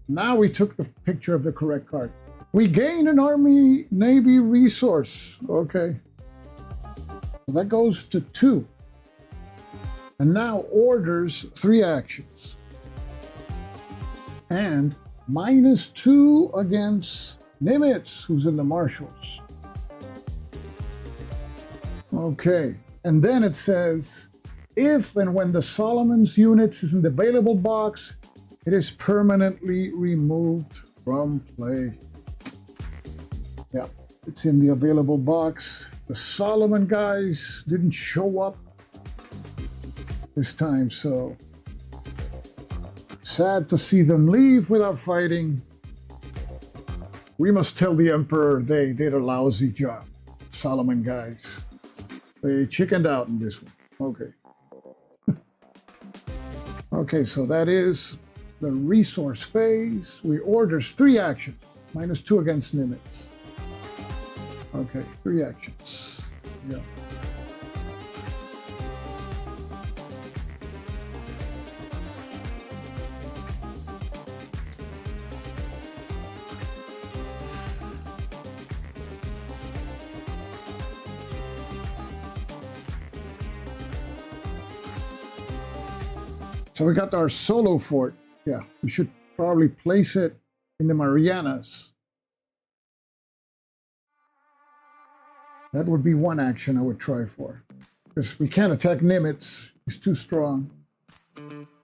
Now we took the picture of the correct card. We gain an Army Navy resource. Okay. Well, that goes to 2. And now orders 3 actions. And -2 against Nimitz, who's in the marshals. Okay. And then it says, if and when the Solomon's units is in the available box, it is permanently removed from play. Yeah, it's in the available box. The Solomon guys didn't show up this time, so sad to see them leave without fighting. We must tell the Emperor they did a lousy job. Solomon guys. They chickened out in this one. Okay. Okay, so that is the resource phase. We orders 3 actions, -2 against Nimitz. Okay, 3 actions. Yeah. So we got our solo fort. Yeah, we should probably place it in the Marianas. That would be one action I would try for. Because we can't attack Nimitz. He's too strong.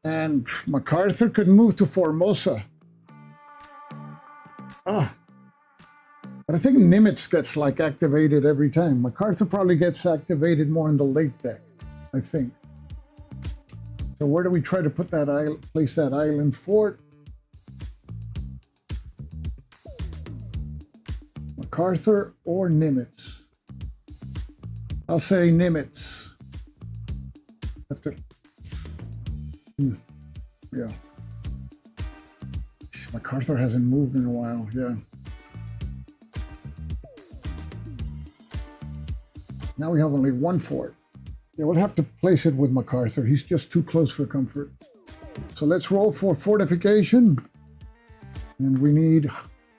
And MacArthur could move to Formosa. Ah. But I think Nimitz gets like activated every time. MacArthur probably gets activated more in the late deck, I think. So where do we try to put that island, place that island fort? MacArthur or Nimitz? I'll say Nimitz. After, yeah. MacArthur hasn't moved in a while, yeah. Now we have only 1 fort. Yeah, we'll have to place it with MacArthur. He's just too close for comfort. So let's roll for fortification. And we need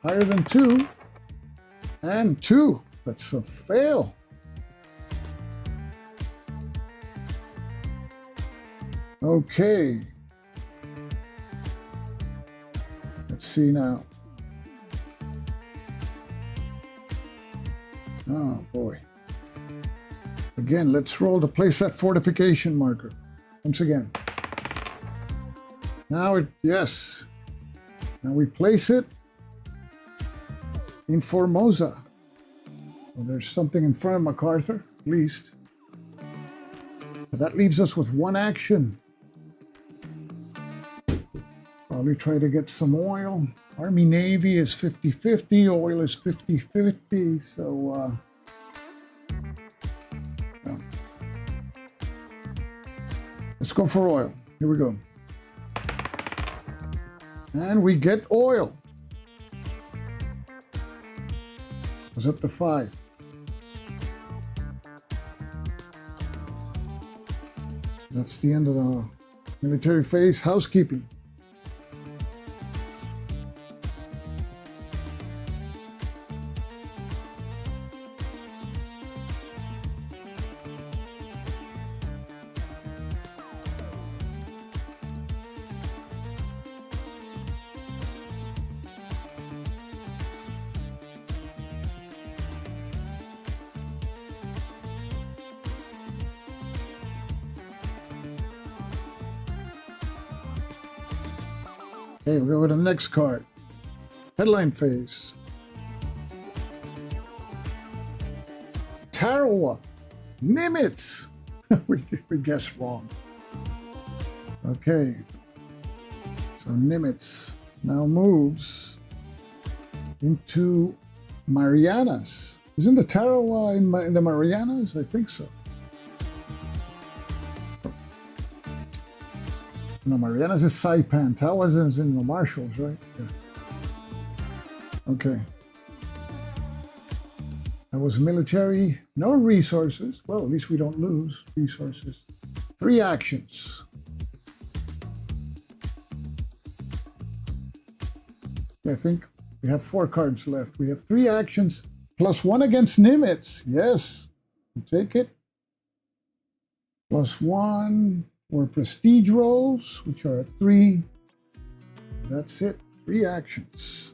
higher than 2. And 2. That's a fail. Okay. Let's see now. Oh, boy. Again, let's roll to place that fortification marker. Once again. Now it, yes. Now we place it in Formosa. Well, there's something in front of MacArthur, at least. But that leaves us with 1 action. Probably try to get some oil. Army Navy is 50-50, oil is 50-50, so go for oil. Here we go. And we get oil. Goes up to 5. That's the end of the military phase. Housekeeping. Okay, we'll go to the next card. Headline phase. Tarawa. Nimitz. we guessed wrong. Okay. So Nimitz now moves into Marianas. Isn't the Tarawa in the Marianas? I think so. No, Marianas is Saipan. Tawas is in the Marshalls, right? Yeah. Okay. That was military. No resources. Well, at least we don't lose resources. 3 actions. I think we have 4 cards left. We have 3 actions plus 1 against Nimitz. Yes, take it. Plus 1 for prestige rolls, which are at 3. That's it. 3 actions.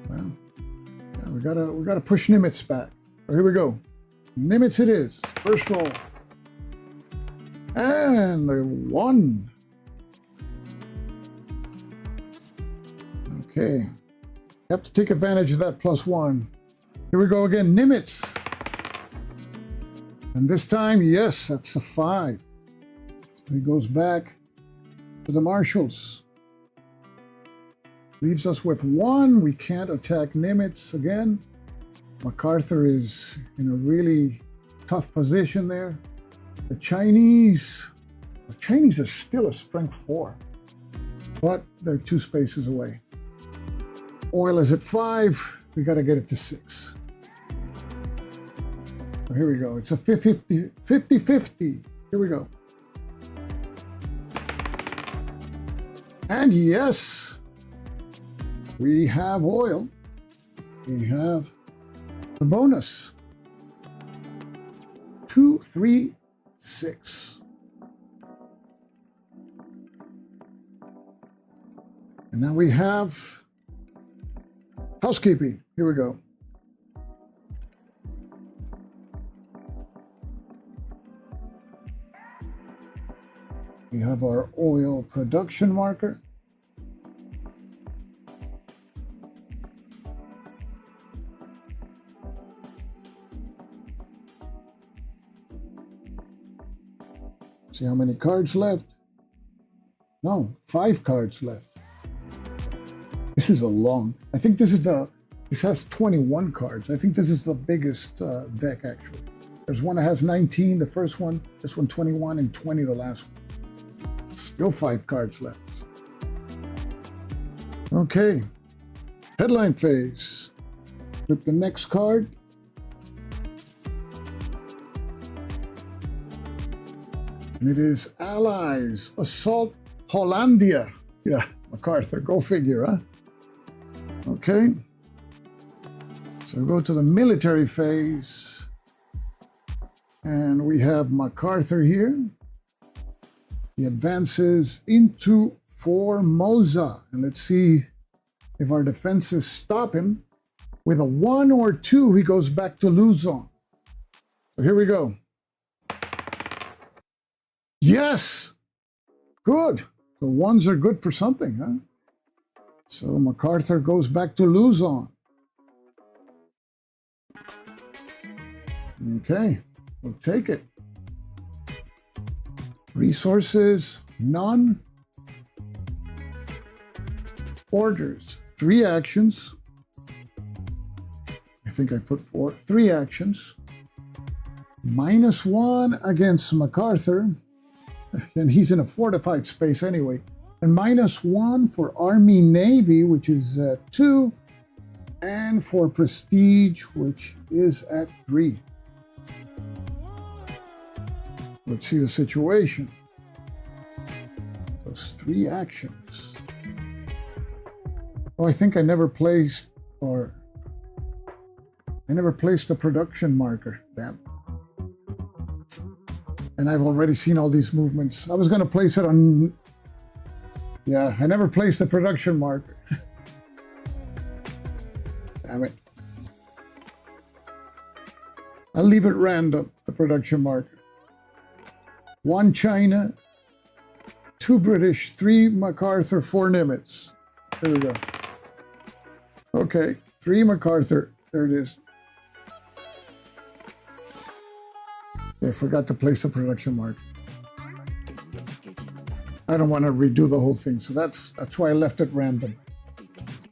Well, yeah, we gotta push Nimitz back. Here we go. Nimitz it is. First roll. And a 1. Okay. Have to take advantage of that plus 1. Here we go again. Nimitz. And this time, yes, that's a 5. So he goes back to the Marshalls. Leaves us with 1. We can't attack Nimitz again. MacArthur is in a really tough position there. The Chinese are still a strength 4, but they're 2 spaces away. Oil is at 5. We got to get it to 6. So here we go. It's a 50-50. Here we go. And yes, we have oil. We have the bonus. 2, 3, 6. And now we have housekeeping. Here we go. We have our oil production marker. See how many cards left? No, 5 cards left. This is a long, I think this has 21 cards. I think this is the biggest deck actually. There's one that has 19, the first one, this one 21, and 20 the last one. Still 5 cards left. Okay, headline phase. Flip the next card. And it is Allies assault Hollandia. Yeah, MacArthur, go figure, huh? Okay. So go to the military phase. And we have MacArthur here. He advances into Formosa. And let's see if our defenses stop him. With a 1 or 2, he goes back to Luzon. So here we go. Yes! Good. The 1s are good for something, huh? So MacArthur goes back to Luzon. Okay, we'll take it. Resources, none. Orders, 3 actions. I think I put 3 actions. -1 against MacArthur, and he's in a fortified space anyway, and -1 for Army Navy, which is at 2, and for Prestige, which is at 3. Let's see the situation. Those 3 actions. Oh, I think I never placed a production marker. Damn. And I've already seen all these movements. I was going to place it on... Yeah, I never placed a production marker. Damn it. I'll leave it random, the production marker. 1 China, 2 British, 3 MacArthur, 4 Nimitz. There we go. Okay, 3 MacArthur. There it is. I forgot to place the production mark. I don't want to redo the whole thing, so that's why I left it random.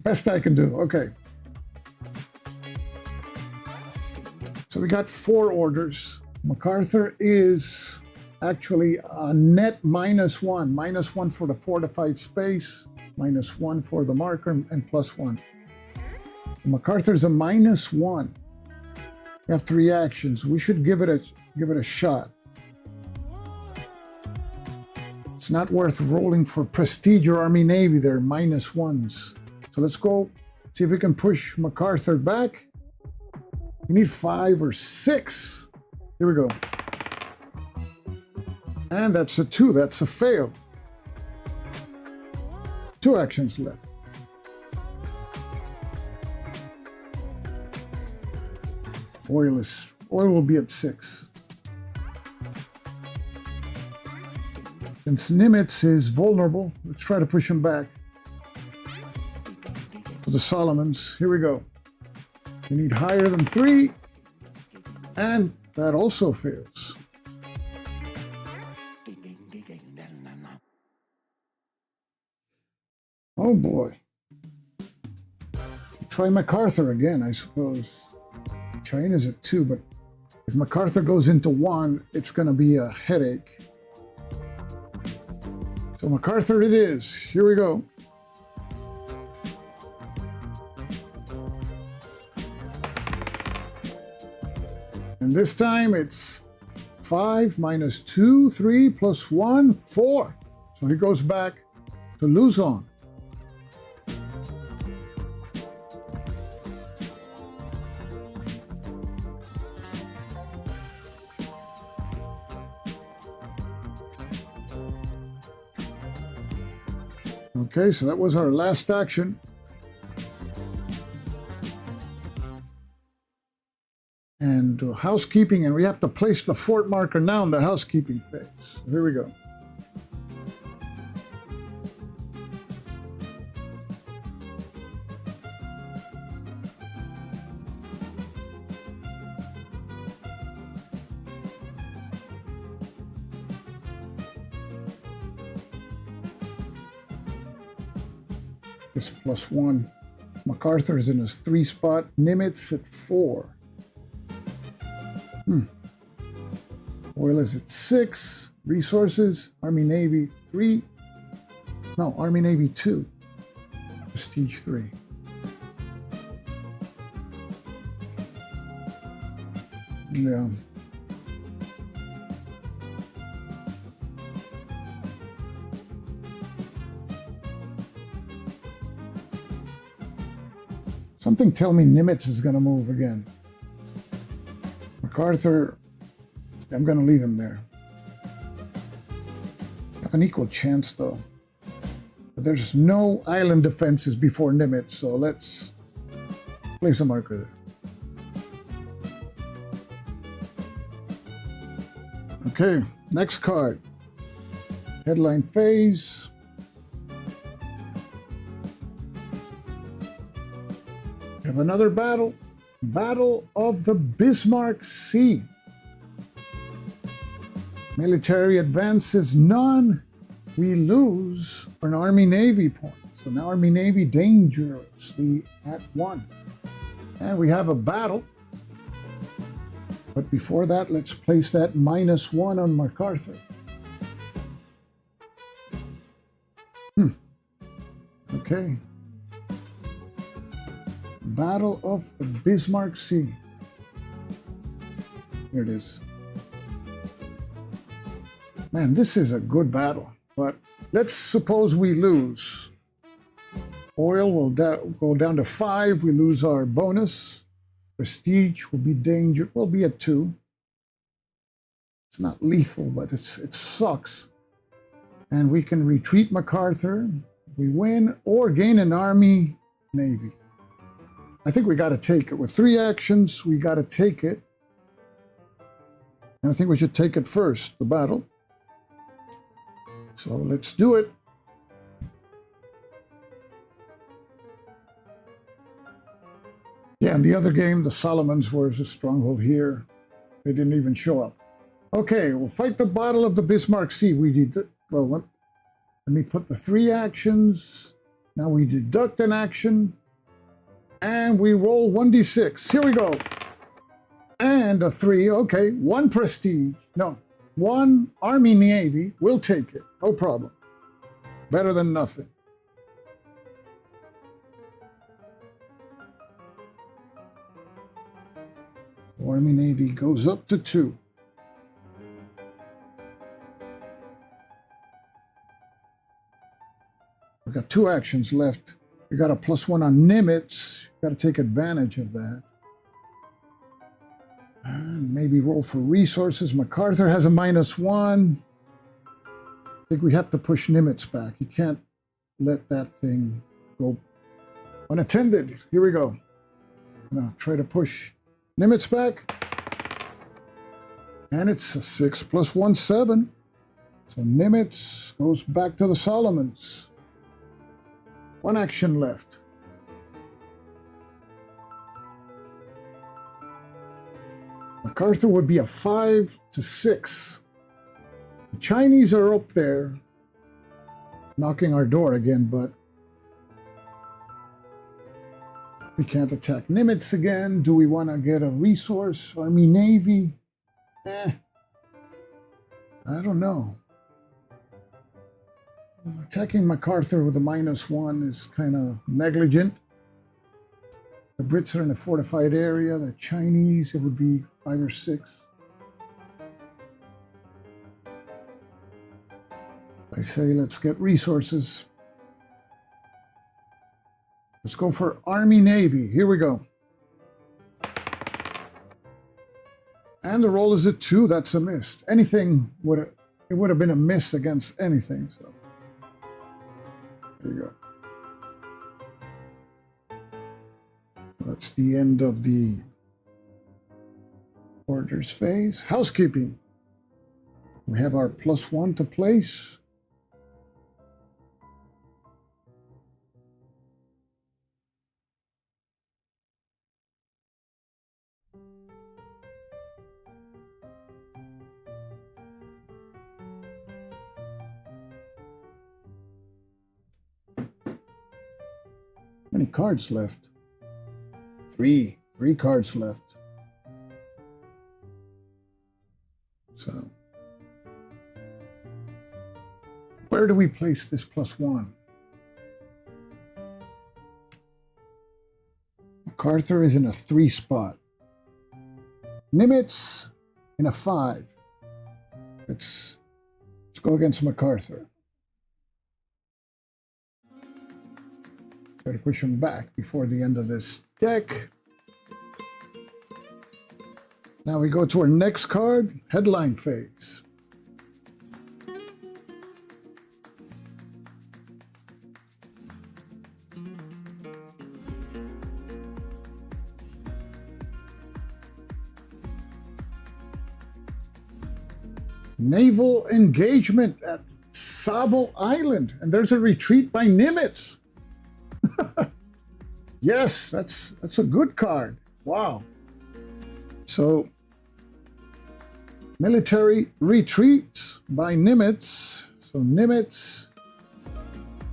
Best I can do. Okay. So we got 4 orders. MacArthur is actually a net -1. -1 for the fortified space, -1 for the marker, and +1. MacArthur's a -1. We have 3 actions. We should give it a shot. It's not worth rolling for Prestige or Army Navy. They're -1s. So let's go see if we can push MacArthur back. We need 5 or 6. Here we go. And that's a 2. That's a fail. 2 actions left. Oil will be at 6. Since Nimitz is vulnerable, let's try to push him back to the Solomons. Here we go. We need higher than 3, and that also fails. Oh boy. Try MacArthur again, I suppose. China's at 2, but if MacArthur goes into 1, it's going to be a headache. So MacArthur it is. Here we go. And this time it's 5 -2, 3 +1, 4. So he goes back to Luzon. Okay, so that was our last action. And housekeeping, and we have to place the fort marker now in the housekeeping phase. Here we go. This +1. MacArthur is in his 3 spot. Nimitz at 4. Oil is at 6. Resources, Army Navy 3. No, Army Navy 2. Prestige 3. Yeah. Something tell me Nimitz is going to move again. MacArthur, I'm going to leave him there. Have an equal chance, though. But there's no island defenses before Nimitz, so let's place a marker there. Okay, next card. Headline phase. We have another battle. Battle of the Bismarck Sea. Military advances none. We lose an Army-Navy point. So now Army-Navy dangerously at 1. And we have a battle. But before that, let's place that -1 on MacArthur. Okay. Battle of the Bismarck Sea. Here it is. Man, this is a good battle, but let's suppose we lose. Oil will go down to 5. We lose our bonus. Prestige will be danger. We'll be at 2. It's not lethal, but it sucks. And we can retreat MacArthur. We win or gain an army, navy. I think we got to take it. With 3 actions, we got to take it. And I think we should take it first, the battle. So let's do it. Yeah, in the other game, the Solomons were a stronghold here. They didn't even show up. Okay, we'll fight the Battle of the Bismarck Sea. We did, well, let me put the 3 actions. Now we deduct an action. And we roll 1d6. Here we go. And a 3. Okay, 1 prestige. No, 1 Army Navy. We'll take it. No problem. Better than nothing. Army Navy goes up to 2. We've got 2 actions left. We got a +1 on Nimitz. Got to take advantage of that. And maybe roll for resources. MacArthur has a -1. I think we have to push Nimitz back. You can't let that thing go unattended. Here we go. I'm going to try to push Nimitz back. And it's a 6 + 1, 7. So Nimitz goes back to the Solomons. 1 action left. MacArthur would be a 5 to 6. The Chinese are up there knocking our door again, but we can't attack Nimitz again. Do we want to get a resource? Army, Navy? I don't know. Attacking MacArthur with a -1 is kind of negligent. The Brits are in a fortified area. The Chinese, it would be 5 or 6. I say let's get resources. Let's go for Army Navy. Here we go. And the roll is a 2. That's a miss. Anything would have been a miss against anything. So there you go. That's the end of the orders phase. Housekeeping. We have our +1 to place. How many cards left? 3. 3 cards left. So, where do we place this +1? MacArthur is in a 3 spot. Nimitz in a 5. Let's go against MacArthur. Try to push him back before the end of this deck. Now we go to our next card, headline phase. Naval engagement at Savo Island, and there's a retreat by Nimitz. Yes, that's a good card. Wow. So, military retreats by Nimitz. So Nimitz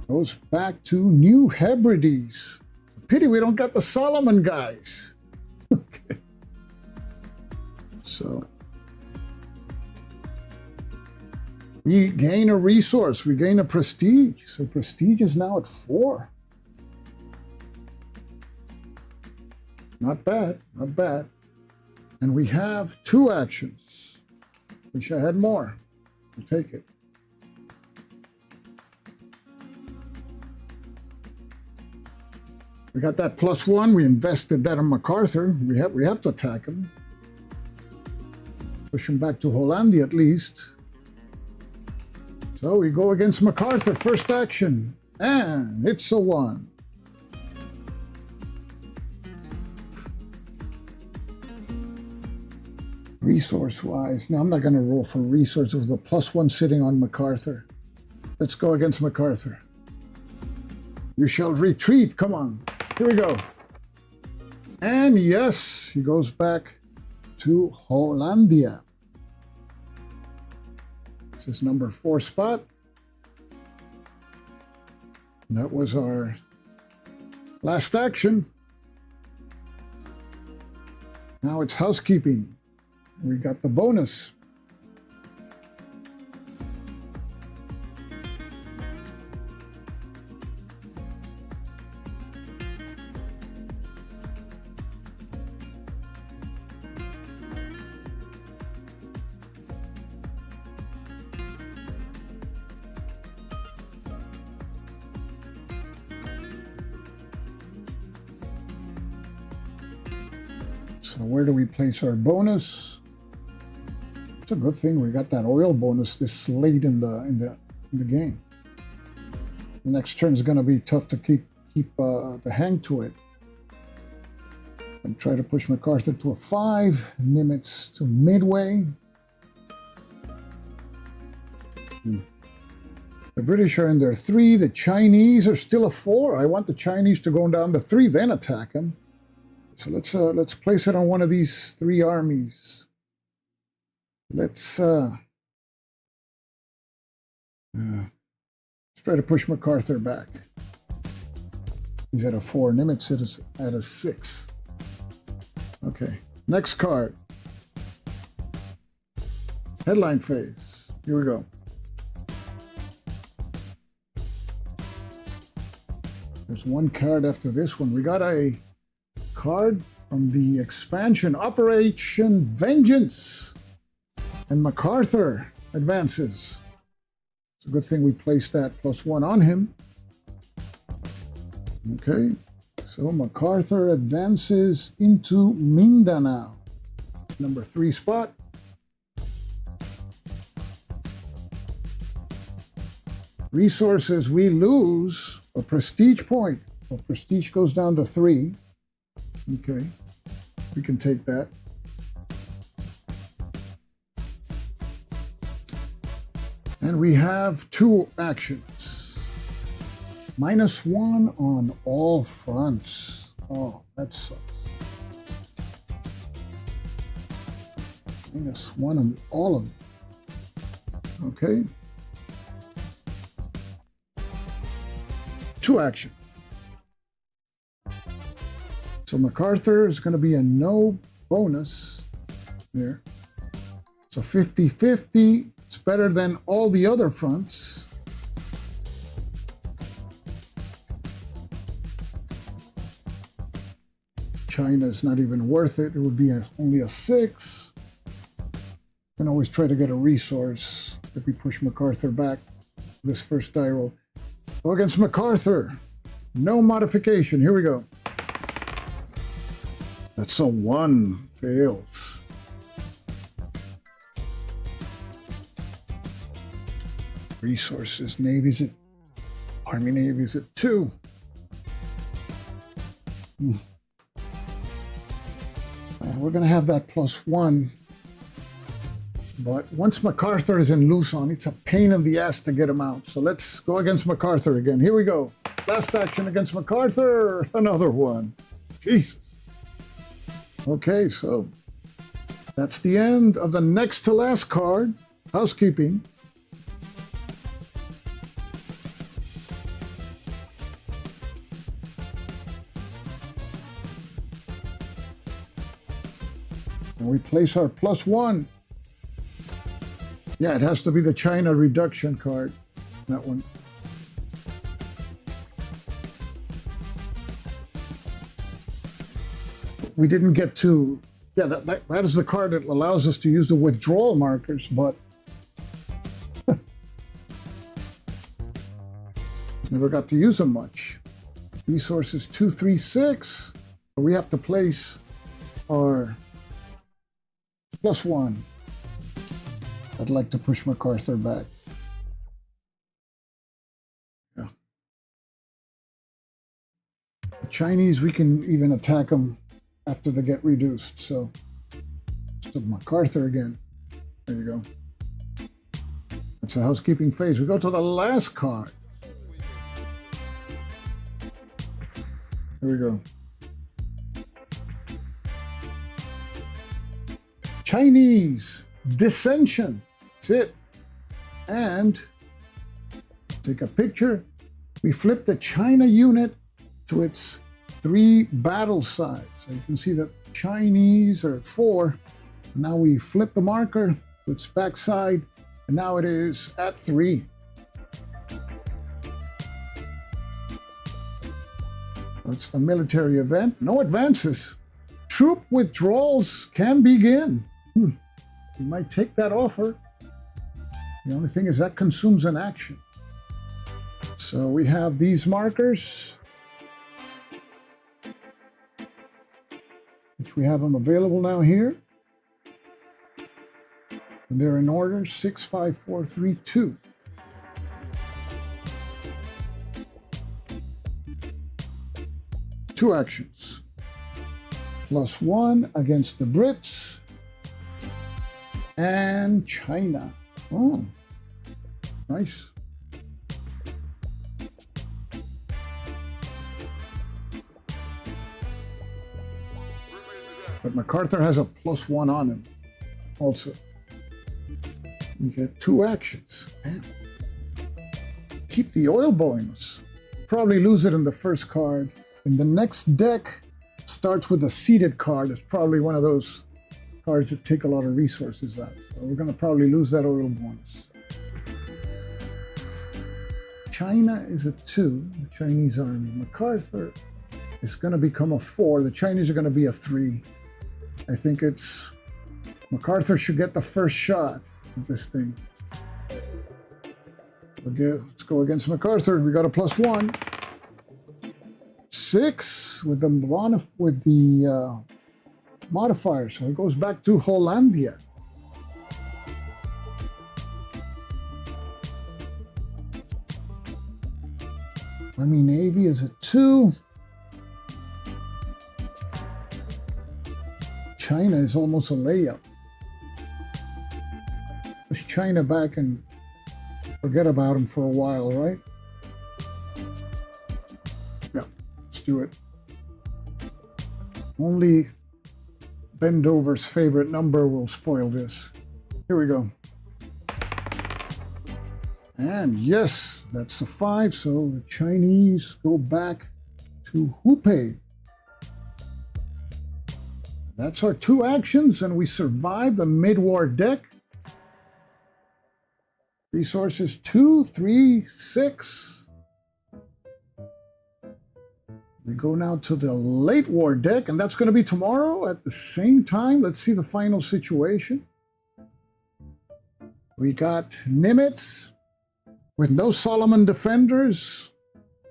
goes back to New Hebrides. Pity we don't got the Solomon guys. Okay. So we gain a resource, we gain a prestige. So prestige is now at 4. Not bad, not bad. And we have 2 actions. Wish I had more. We'll take it. We got that +1. We invested that on MacArthur. We have to attack him. Push him back to Hollandia at least. So we go against MacArthur. First action. And it's a 1. Resource-wise, now I'm not going to roll for resources with a +1 sitting on MacArthur. Let's go against MacArthur. You shall retreat. Come on. Here we go. And yes, he goes back to Hollandia. This is number 4 spot. That was our last action. Now it's housekeeping. We got the bonus. So where do we place our bonus? It's a good thing we got that oil bonus this late in the game. The next turn is going to be tough to keep the hang to it. And try to push MacArthur to a 5, Nimitz to midway. The British are in their 3. The Chinese are still a 4. I want the Chinese to go down to 3, then attack them. So let's place it on one of these 3 armies. Let's try to push MacArthur back. He's at a 4. Nimitz is at a 6. Okay, next card. Headline phase. Here we go. There's one card after this one. We got a card from the expansion, Operation Vengeance. And MacArthur advances. It's a good thing we placed that +1 on him. Okay, so MacArthur advances into Mindanao. Number 3 spot. Resources, we lose a prestige point. So prestige goes down to 3. Okay, we can take that. And we have 2 actions. -1 on all fronts. Oh, that sucks. -1 on all of them. Okay. 2 actions. So MacArthur is going to be a no bonus there. So 50-50. It's better than all the other fronts. China's not even worth it. It would be only a 6. You can always try to get a resource if we push MacArthur back this first die roll. Go against MacArthur. No modification. Here we go. That's a 1. Fails. Resources, Navy's at, Army Navy's at 2. We're going to have that +1. But once MacArthur is in Luzon, it's a pain in the ass to get him out. So let's go against MacArthur again. Here we go. Last action against MacArthur. Another 1. Jesus. Okay, so that's the end of the next to last card. Housekeeping. And we place our +1. Yeah, it has to be the China reduction card. That one. We didn't get to, yeah, that is the card that allows us to use the withdrawal markers, but never got to use them much. Resources 2, 3, 6. We have to place our +1. I'd like to push MacArthur back. Yeah. The Chinese, we can even attack them after they get reduced. So, just MacArthur again. There you go. That's a housekeeping phase. We go to the last card. Here we go. Chinese dissension. That's it. And take a picture. We flip the China unit to its 3 battle sides. So you can see that the Chinese are at 4. Now we flip the marker to its backside, and now it is at 3. That's the military event. No advances. Troop withdrawals can begin. You might take that offer. The only thing is that consumes an action. So we have these markers, which we have them available now here. And they're in order 6, 5, 4, 3, 2. Two actions. +1 against the Brits and China. Oh, nice. But MacArthur has a +1 on him also. You get 2 actions. Man. Keep the oil bonus. Probably lose it in the first card. In the next deck, starts with a seeded card. It's probably one of those cards that take a lot of resources out. So we're going to probably lose that oil bonus. China is a 2, the Chinese army. MacArthur is going to become a 4. The Chinese are going to be a 3. I think it's MacArthur should get the first shot at this thing. Let's go against MacArthur. We got a +1. 6 with the modifier, so it goes back to Hollandia. Army Navy is a 2. China is almost a layup. Push China back and forget about them for a while, right? Yeah, let's do it. Only Bendover's favorite number will spoil this. Here we go. And yes, that's a 5, so the Chinese go back to Hubei. That's our 2 actions, and we survive the mid-war deck. Resources 2, 3, 6. We go now to the late war deck, and that's going to be tomorrow at the same time. Let's see the final situation. We got Nimitz with no Solomon defenders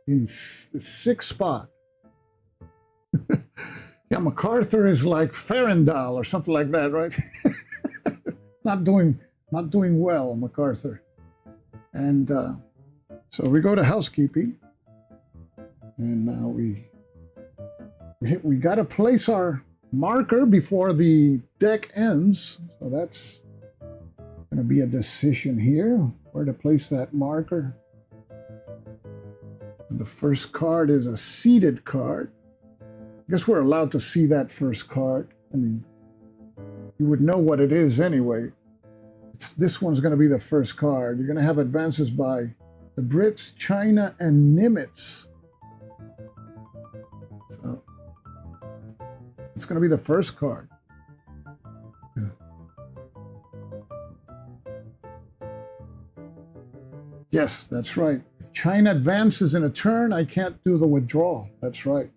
in the 6th spot. Yeah, MacArthur is like Farandal or something like that, right? not doing well, MacArthur. And so we go to housekeeping, and now we got to place our marker before the deck ends. So that's going to be a decision here, where to place that marker. And the first card is a seeded card. I guess we're allowed to see that first card. I mean, you would know what it is anyway. This one's going to be the first card. You're going to have advances by the Brits, China, and Nimitz. So it's going to be the first card. Yes, that's right. If China advances in a turn, I can't do the withdrawal. That's right.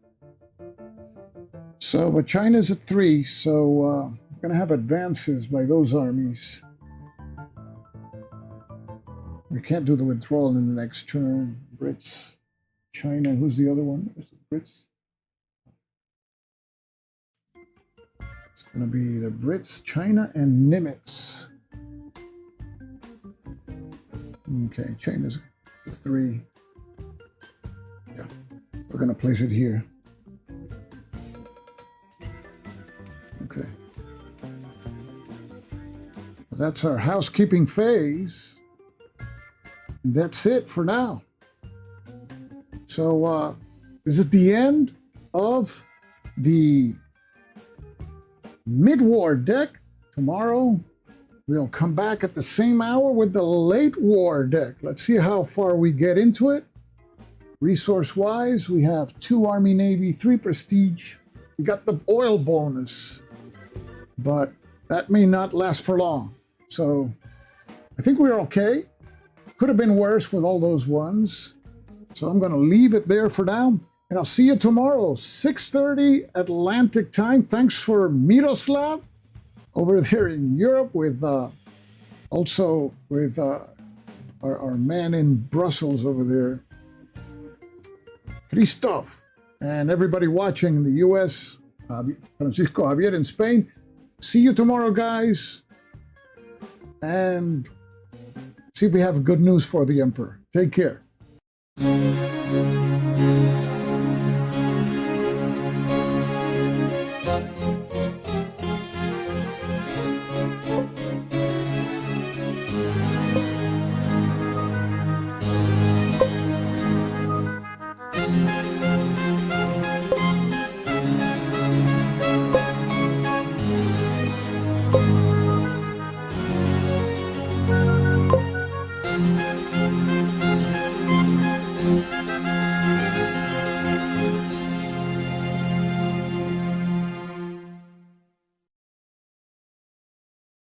So, but China's at 3, so we're going to have advances by those armies. We can't do the withdrawal in the next turn. Brits, China, who's the other one? Is it Brits? It's going to be the Brits, China, and Nimitz. Okay, China's at 3. Yeah, we're going to place it here. Okay. That's our housekeeping phase. That's it for now. So this is the end of the mid-war deck. Tomorrow we'll come back at the same hour with the late war deck. Let's see how far we get into it. Resource-wise, we have 2 Army Navy, 3 Prestige. We got the oil bonus, but that may not last for long. So I think we're okay. Could have been worse with all those ones. So I'm going to leave it there for now. And I'll see you tomorrow, 6:30 Atlantic time. Thanks for Miroslav over there in Europe with also with our man in Brussels over there, Christoph, and everybody watching in the U.S., Francisco Javier in Spain. See you tomorrow, guys. And see if we have good news for the Emperor. Take care.